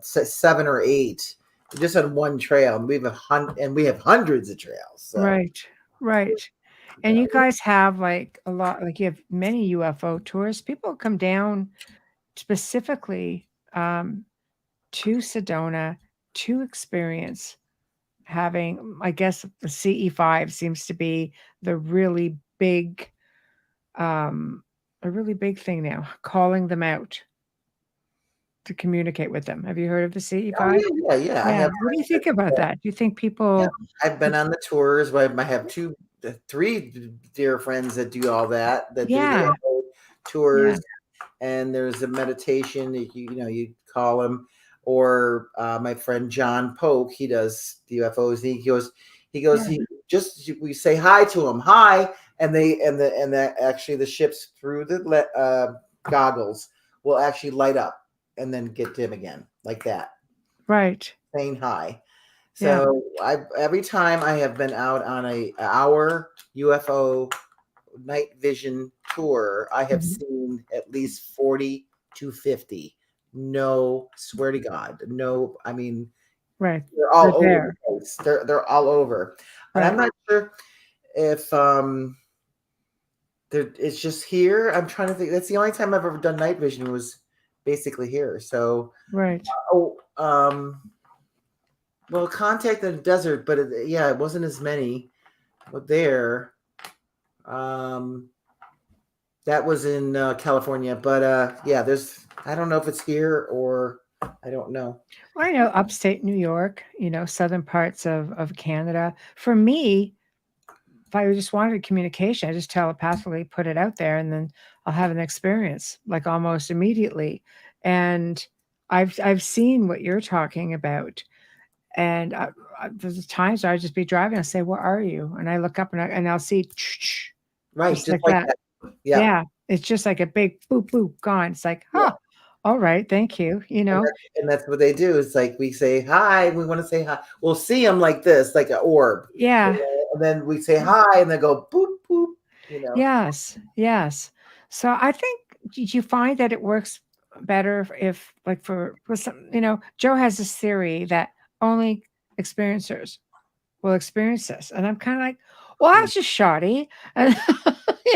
7 or 8 just on one trail. And we have hundreds of trails. So. Right. And you guys have like a lot, like you have many UFO tours. People come down specifically to Sedona to experience having, I guess the CE5 seems to be the really big, a really big thing now, calling them out to communicate with them. Have you heard of the CE5? Yeah. What do you think about that? Do you think people? Yeah. I've been on the tours. I have 3 dear friends that do all that. Do the tours, and there's a meditation. You call them, or my friend John Polk. He does the UFOs. We say hi to him, hi, and actually the ships through the goggles will actually light up and then get dim again like that. Right. Saying hi. So every time I have been out on an hour UFO night vision tour, I have seen at least 40 to 50. No, swear to God. No, I mean, they're all over the place. They're all over. And I'm not sure if it's just here. I'm trying to think. That's the only time I've ever done night vision was basically here. So well, Contact in the desert, but it wasn't as many. But there, that was in California. But there's. I don't know if it's here or I don't know. Well, I know upstate New York, southern parts of Canada. For me, if I just wanted communication, I just telepathically put it out there, and then I'll have an experience like almost immediately. And I've seen what you're talking about. And there's times where I just be driving. I say, "Where are you?" And I look up and I'll see, right, just like that. Yeah. It's just like a big boop, boop, gone. It's like, Yeah. all right, thank you. And that's what they do. It's like we say hi. We want to say hi. We'll see them like this, like an orb. Yeah. And then we say hi, and they go boop boop. Yes. Yes. So I think, did you find that it works better if like for some, Joe has this theory that only experiencers will experience this. And I'm kind of like, well, that's just shoddy. And,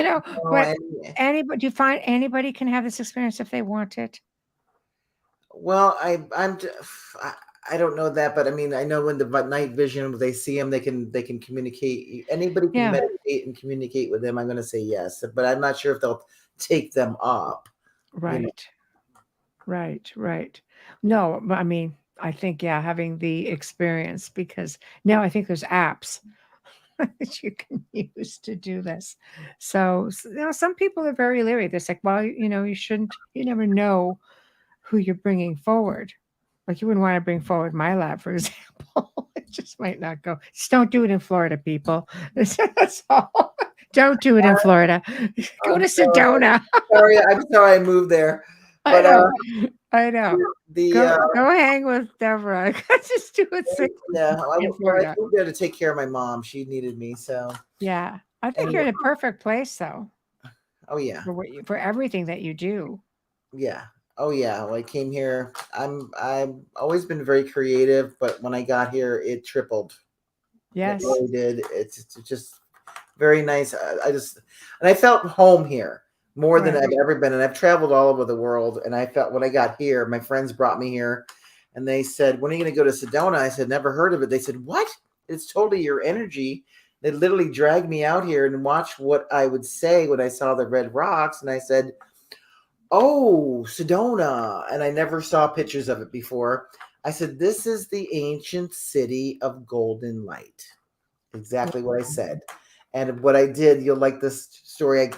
Oh, but anybody, do you find anybody can have this experience if they want it? well, I don't know that, but I mean, I know when the night vision, they see them, they can communicate. Anybody can Yeah. meditate and communicate with them. I'm going to say yes, but I'm not sure if they'll take them up. Right. Right. No, but I mean, I think, yeah, having the experience, because now I think there's apps that you can use to do this. So, some people are very leery. They're like, well, you never know who you're bringing forward. Like, you wouldn't want to bring forward my lab, for example. It just might not go. Just don't do it in Florida, people. That's all. Don't do it in Florida. Go to Sedona. I'm sorry I moved there. I But know. Go hang with Devara. Just do it safe in Florida. I moved there to take care of my mom. She needed me, so Yeah, I think you're in a perfect place, though. Oh yeah, For everything that you do. yeah. Oh yeah. Well, I came here. I've always been very creative, but when I got here, it tripled. Yes. It really did. It's just very nice. I felt home here more than I've ever been. And I've traveled all over the world. And I felt when I got here, my friends brought me here and they said, when are you going to go to Sedona? I said, never heard of it. They said, what? It's totally your energy. They literally dragged me out here and watched what I would say when I saw the red rocks. And I said, oh, Sedona. And I never saw pictures of it before. I said, this is the ancient city of golden light. Exactly what I said. And what I did, you'll like this story. I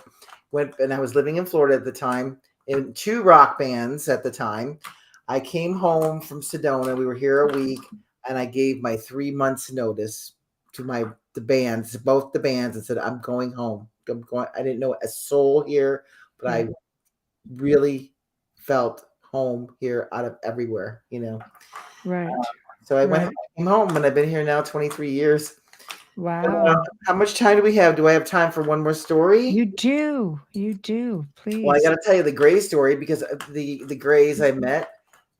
went, and I was living in Florida at the time in 2 rock bands at the time. I came home from Sedona. We were here a week, and I gave my 3 months notice to both the bands, and said, I'm going home. I didn't know a soul here, but I really felt home here out of everywhere, Right. So I came home, and I've been here now 23 years. Wow. How much time do we have? Do I have time for one more story? You do. Please. Well, I got to tell you the Gray story, because the Grays I met,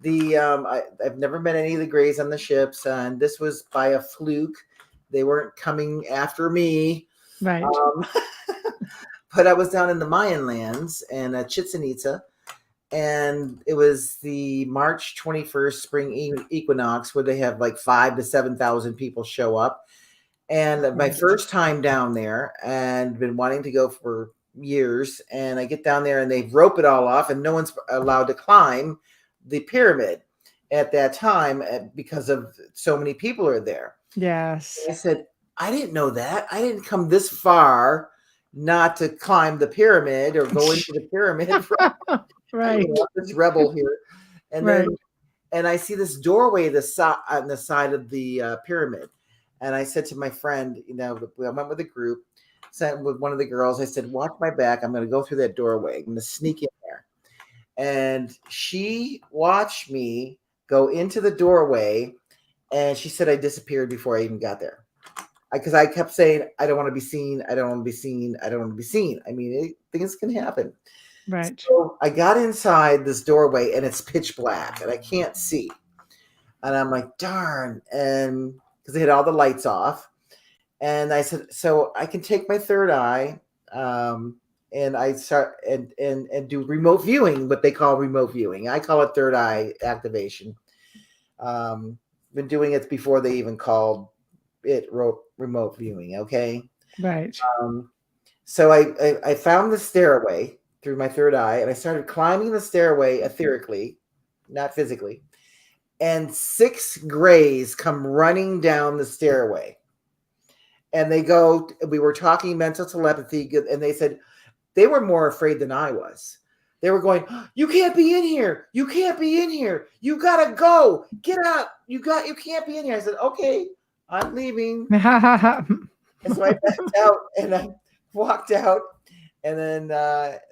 I've never met any of the Grays on the ships, and this was by a fluke. They weren't coming after me. Right. But I was down in the Mayan lands and Chichen Itza, and it was the March 21st spring equinox, where they have like 5,000 to 7,000 people show up. And my first time down there, and been wanting to go for years. And I get down there and they rope it all off, and no one's allowed to climb the pyramid at that time because of so many people are there. Yes. I said, I didn't know that. I didn't come this far not to climb the pyramid or go into the pyramid. Right. This rebel here. And then, and I see this doorway on the side of the pyramid. And I said to my friend, I went with a group, sat with one of the girls. I said, watch my back. I'm going to go through that doorway. I'm going to sneak in there. And she watched me go into the doorway. And she said I disappeared before I even got there. Because I kept saying, I don't want to be seen. I don't want to be seen. I don't want to be seen. I mean, things can happen. Right. So I got inside this doorway, and it's pitch black, and I can't see. And I'm like, darn. And because they had all the lights off. And I said, so I can take my third eye, and I start and do remote viewing, what they call remote viewing. I call it third eye activation. Been doing it before they even called it remote viewing. Okay. Right. So I found the stairway through my third eye, and I started climbing the stairway etherically, not physically. And 6 Grays come running down the stairway. And we were talking mental telepathy, and they said they were more afraid than I was. They were going, you can't be in here. You can't be in here. You got to go. Get out. You can't be in here. I said, okay, I'm leaving. And so I backed out, and I walked out, And then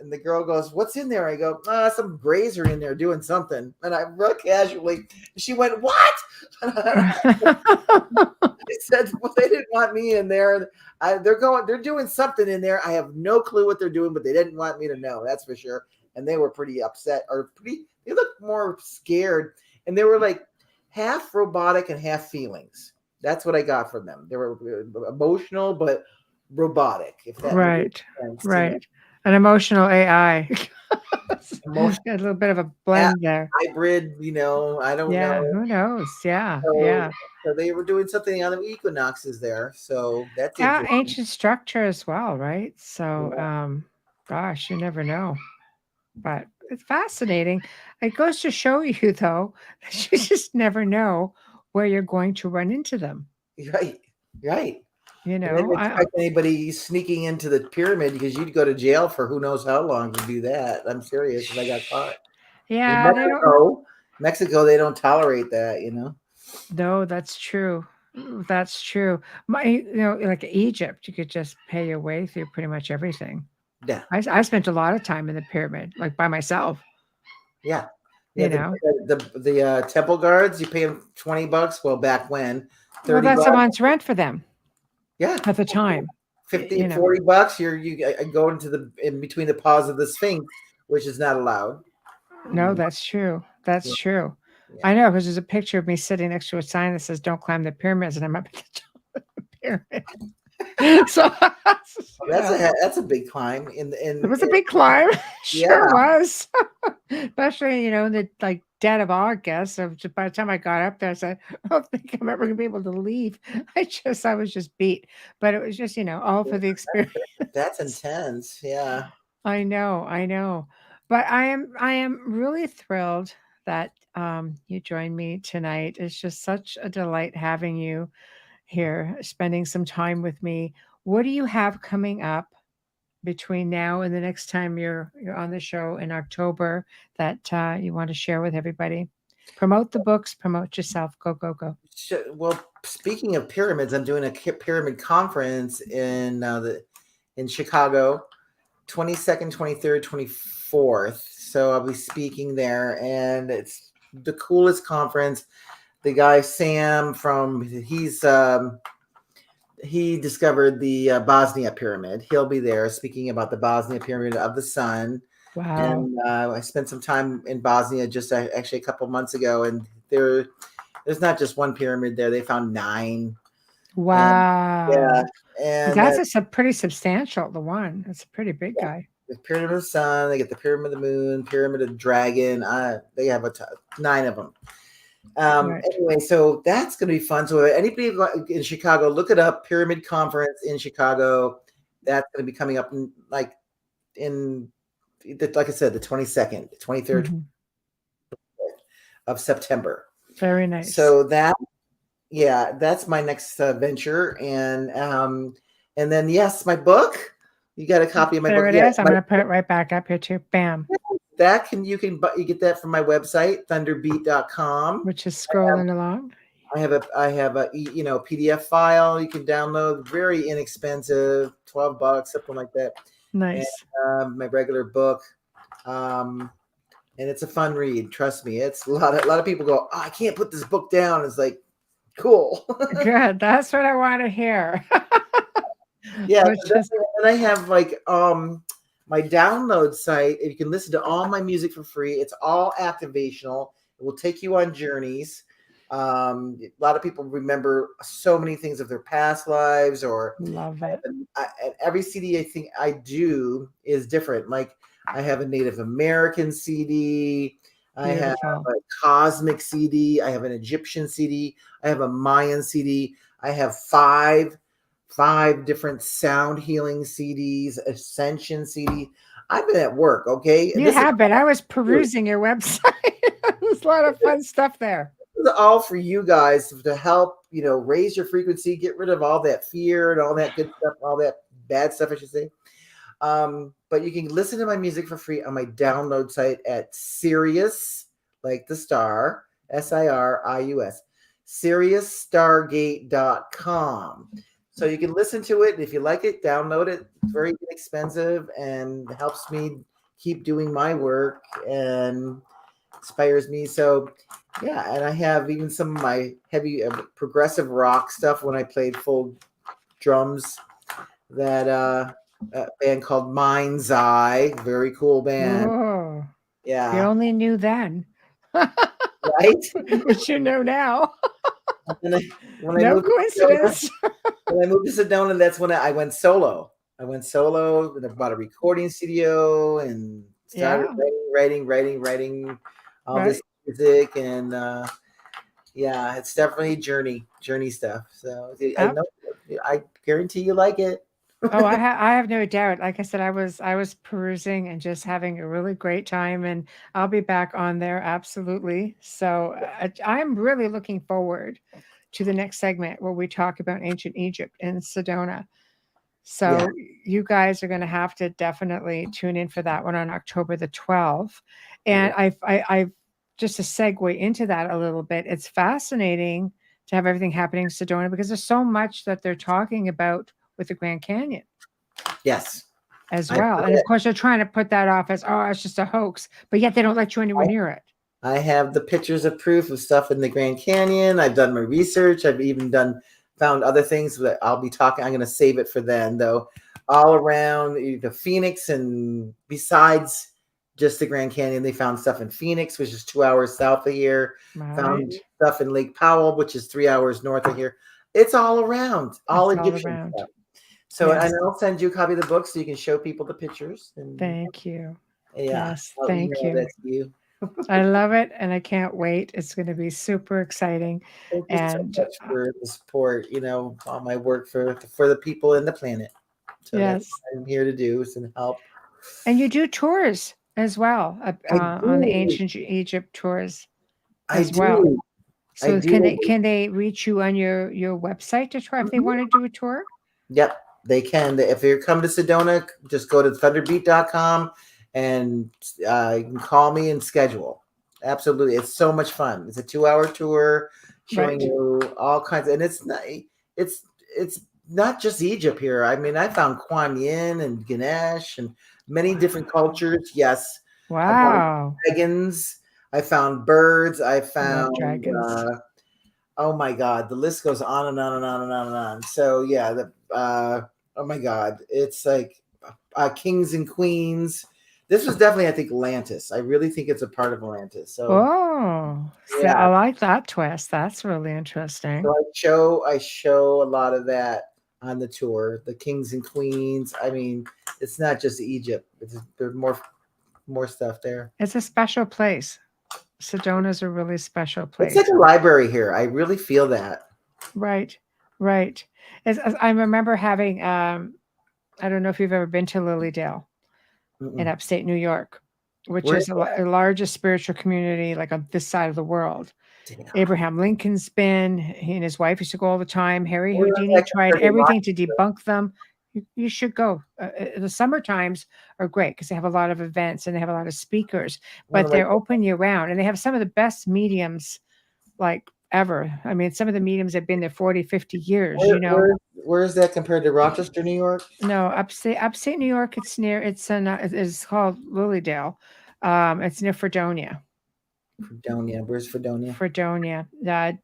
and the girl goes, "What's in there?" I go, "Some grazer in there doing something." And I real casually, she went, "What?" I said, "Well, they didn't want me in there. They're doing something in there. I have no clue what they're doing, but they didn't want me to know. That's for sure." And they were pretty upset, they looked more scared, and they were like half robotic and half feelings. That's what I got from them. They were emotional but robotic. If that makes sense. Right. An emotional AI. Emotional Got a little bit of a blend there. hybrid, I don't Yeah, know. who knows? Yeah, So, yeah. so they were doing something on the equinoxes there. So that's Yeah, interesting. ancient structure as well, right? So, Yeah. gosh, you never know. But it's fascinating. It goes to show you, though, that you just never know where you're going to run into them. Right. Right. You And they know, didn't expect anybody sneaking into the pyramid because you'd go to jail for who knows how long to do that. I'm serious if I got caught. In yeah, they don't. Mexico, they don't tolerate that, No, that's true. That's true. Like Egypt, you could just pay your way through pretty much everything. Yeah. I spent a lot of time in the pyramid, like by myself. Yeah. Yeah. You know, The temple guards, you pay them $20. Well, back when, well, 30 that's a bucks. month's rent for them Yeah. at the time. 50, $40. I go into in between the paws of the Sphinx, which is not allowed. No, that's true. That's Yeah. true. Yeah. I know because there's a picture of me sitting next to a sign that says "Don't climb the pyramids," and I'm up at the top of the pyramid. So, That's a big climb it was a big climb. Sure yeah. was. Especially, in the like dead of August. So by the time I got up there, I said, I don't think I'm ever gonna be able to leave. I was just beat. But it was just, all for the experience. That's intense. Yeah. I know, I know. But I am really thrilled that you joined me tonight. It's just such a delight having you here, spending some time with me. What do you have coming up between now and the next time you're on the show in October that you want to share with everybody? Promote the books, promote yourself. Go, go, go. Well, speaking of pyramids, I'm doing a pyramid conference in Chicago, 22nd, 23rd, 24th. So I'll be speaking there, and it's the coolest conference. The guy Sam he discovered the Bosnia pyramid. He'll be there speaking about the Bosnia pyramid of the sun. Wow. And I spent some time in Bosnia just actually a couple months ago, and there's not just one pyramid there. They found 9. Wow. Yeah. And that's a pretty substantial, the one. It's a pretty big guy. The pyramid of the sun, they get the pyramid of the moon, pyramid of the dragon. They have 9 of them. Right. Anyway, so that's going to be fun. So anybody in Chicago, look it up. Pyramid Conference in Chicago. That's going to be coming up like I said, the 22nd, 23rd of September. Very nice. So that's my next venture. And then yes, my book. You got a copy of my book. There it is. I'm going to put it right back up here too. Bam. You get that from my website, thunderbeat.com, which is scrolling along. I have a PDF file you can download, very inexpensive, $12, something like that. Nice. And, my regular book, and it's a fun read. Trust me, it's a lot of people go, "Oh, I can't put this book down." It's like, cool. Good. That's what I want to hear. Yeah, and I have my download site. You can listen to all my music for free. It's all activational. It will take you on journeys. A lot of people remember so many things of their past lives, or love it. And every CD I think I do is different. Like I have a Native American CD. I have a cosmic CD. I have an Egyptian CD. I have a Mayan CD. I have five different sound healing CDs, Ascension CD. I've been at work, okay? You have been. I was perusing your website. There's a lot of fun stuff there. This is all for you guys to help, raise your frequency, get rid of all that fear and all that good stuff, all that bad stuff, I should say. But you can listen to my music for free on my download site at Sirius, like the star, SIRIUS, SiriusStargate.com. So you can listen to it. If you like it, download it. It's very inexpensive and helps me keep doing my work and inspires me. So yeah, and I have even some of my heavy progressive rock stuff when I played full drums. That a band called Mind's Eye, very cool band. Oh, if you Yeah, only knew then. right. What you know now. And when I No moved to Sedona, coincidence. that's when I went solo. I went solo and I bought a recording studio and started Yeah, writing all this right. music. And yeah, it's definitely journey stuff. So I Oh, know, I guarantee you like it. oh, I have no doubt. Like I said, I was perusing and just having a really great time, and I'll be back on there absolutely. So I'm really looking forward to the next segment where we talk about ancient Egypt and Sedona. Yeah, So you guys are going to have to definitely tune in for that one on October the 12th. And I've just to segue into that a little bit. It's fascinating to have everything happening in Sedona because there's so much that they're talking about with the Grand Canyon yes, as I well. And of course, they're trying to put that off as, oh, it's just a hoax, but yet they don't let you anywhere near it. I have the pictures of proof of stuff in the Grand Canyon. I've done my research. I've even found other things that I'll be talking. I'm going to save it for then, though. All around the Phoenix and besides just the Grand Canyon, they found stuff in Phoenix, which is 2 hours south of here. Found Right. stuff in Lake Powell, which is 3 hours north of here. It's all around, all It's all Egyptian around. stuff. So, Yes. and I'll send you a copy of the book so you can show people the pictures. And Thank you. yeah, Yes. I'll Thank email you. that to you. I love it, and I can't wait. It's going to be super exciting. Thank you so And much for the support, all my work for the people and the planet. So that's yes, what I'm here to do is to help. and you do tours as well I on the do. ancient Egypt tours I as well. do. I So do. can they reach you on your website to try if they Mhm. want to do a tour? Yep, they can. If you come to Sedona, just go to thunderbeat.com and you can call me and schedule. Absolutely. It's so much fun. It's a 2 hour tour showing Right. you all kinds and it's it's not just Egypt here. I mean, I found Kuan Yin and Ganesh and many different cultures. Yes. I found Wow. dragons. I found birds. I I love found dragons. oh my god, the list goes on and on and on and on and on. So yeah, oh my god, it's like kings and queens. This was definitely, I think, Atlantis. I really think it's a part of Atlantis. So Oh, so yeah, I like that twist. That's really interesting. so I show a lot of that on the tour, the kings and queens. I mean, it's not just Egypt. There's more stuff there. It's a special place. Sedona's a really special It's like place. a library here. I really feel that. Right, right. As I remember having, I don't know if you've ever been to Lilydale in Mm-mm. upstate New York, which Where's is the largest spiritual community like on this side of the world. that? Abraham Lincoln's been, he and his wife used to go all the time. Harry Where is Houdini that tried compared to everything to Rochester? debunk them. You should go. The summer times are great because they have a lot of events and they have a lot of speakers, I'm gonna but write they're open year round and they have some of the best mediums like ever. I mean, some of the mediums have been there 40, 50 years, Where where is that compared to Rochester, New York? No, upstate New York, it's called Lilydale. It's near Fredonia. Fredonia. Where's Fredonia? Fredonia.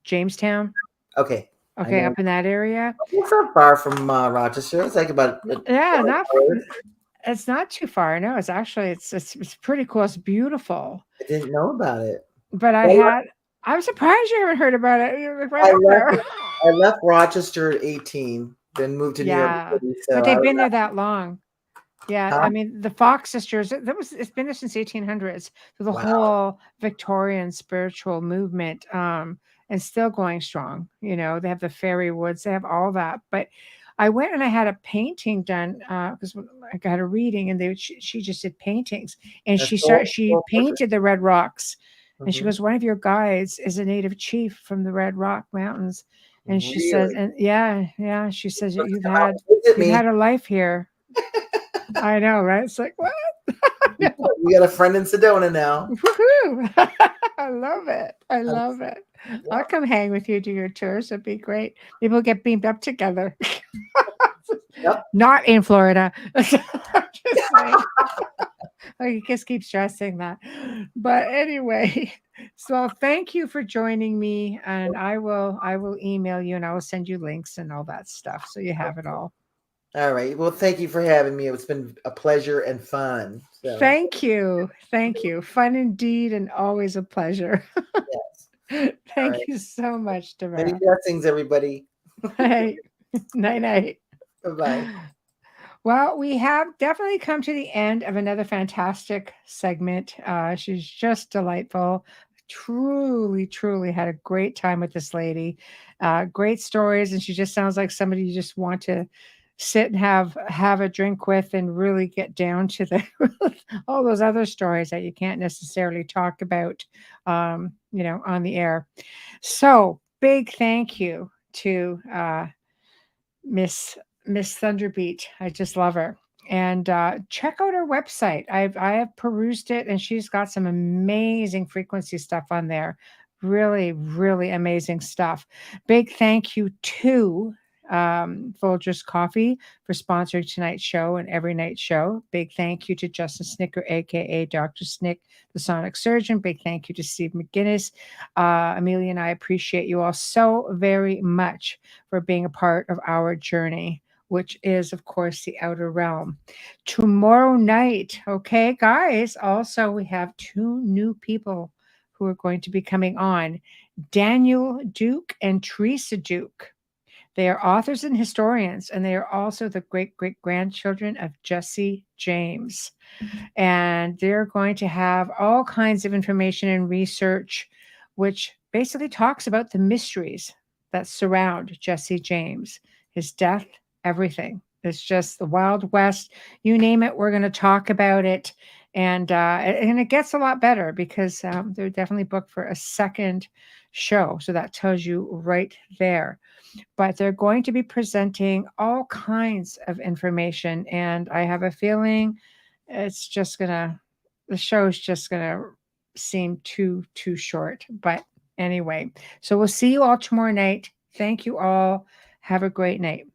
Jamestown. Okay, I Okay, know. up in that area. It's not far from Rochester. It's like about Yeah, 20 not hours. it's not too far. No, it's actually it's pretty cool. It's beautiful. I didn't know about it. But I'm surprised you haven't heard about it. You're like right I up left there. I left Rochester at 18, then moved to New York Yeah. City. But So I they've was been there that long. Yeah, huh? I mean the Fox sisters. It's been there since 1800s. So the Wow. whole Victorian spiritual movement, and still going strong. You know, they have the fairy woods. They have all that. But I went and I had a painting done because I got a reading, and she just did paintings, and That's she so portrait. painted the red rocks, and she Mhm. goes, one of your guides is a native chief from the Red Rock Mountains, and she says, Really? and yeah, she says Must you've come out had and visit me. a life here. I know, right? It's like, what? No. We got a friend in Sedona now. Woohoo! I love it. I love it. I'll Yep. come hang with you, do your tours. It'd be great. Maybe we'll get beamed up together. Yep. Not in Florida. I'm just saying. I just keep stressing that. But anyway, so thank you for joining me. And I will email you and I will send you links and all that stuff. So you have it all. All right. Well, thank you for having me. It's been a pleasure and fun. So, Thank you. Thank you. Fun indeed and always a pleasure. yes. All Thank right. you so much, Many Devara. blessings, everybody. Hey, night night. Bye-bye. Well, we have definitely come to the end of another fantastic segment. She's just delightful. Truly, truly had a great time with this lady. Great stories, and she just sounds like somebody you just want to sit and have a drink with and really get down to the all those other stories that you can't necessarily talk about, on the air. So, big thank you to Miss Miss Thunderbeat. I just love her. And check out her website. I have perused it, and she's got some amazing frequency stuff on there. Really, really amazing stuff. Big thank you to Folgers Coffee for sponsoring tonight's show and every night show. Big thank you to Justin Snicker, aka Dr. Snick, the Sonic Surgeon. Big thank you to Steve McGinnis. Amelia and I appreciate you all so very much for being a part of our journey, which is, of course, the outer realm. Tomorrow night, okay, guys, also we have two new people who are going to be coming on, Daniel Duke and Teresa Duke. They are authors and historians, and they are also the great great grandchildren of Jesse James. And they're going to have all kinds of information and research, which basically talks about the mysteries that surround Jesse James, his death, everything. It's just the Wild West. You name it, we're going to talk about it. And it gets a lot better because they're definitely booked for a second show. So that tells you right there. But they're going to be presenting all kinds of information. And I have a feeling it's just gonna the show's just gonna seem too short. But anyway, so we'll see you all tomorrow night. Thank you all. Have a great night.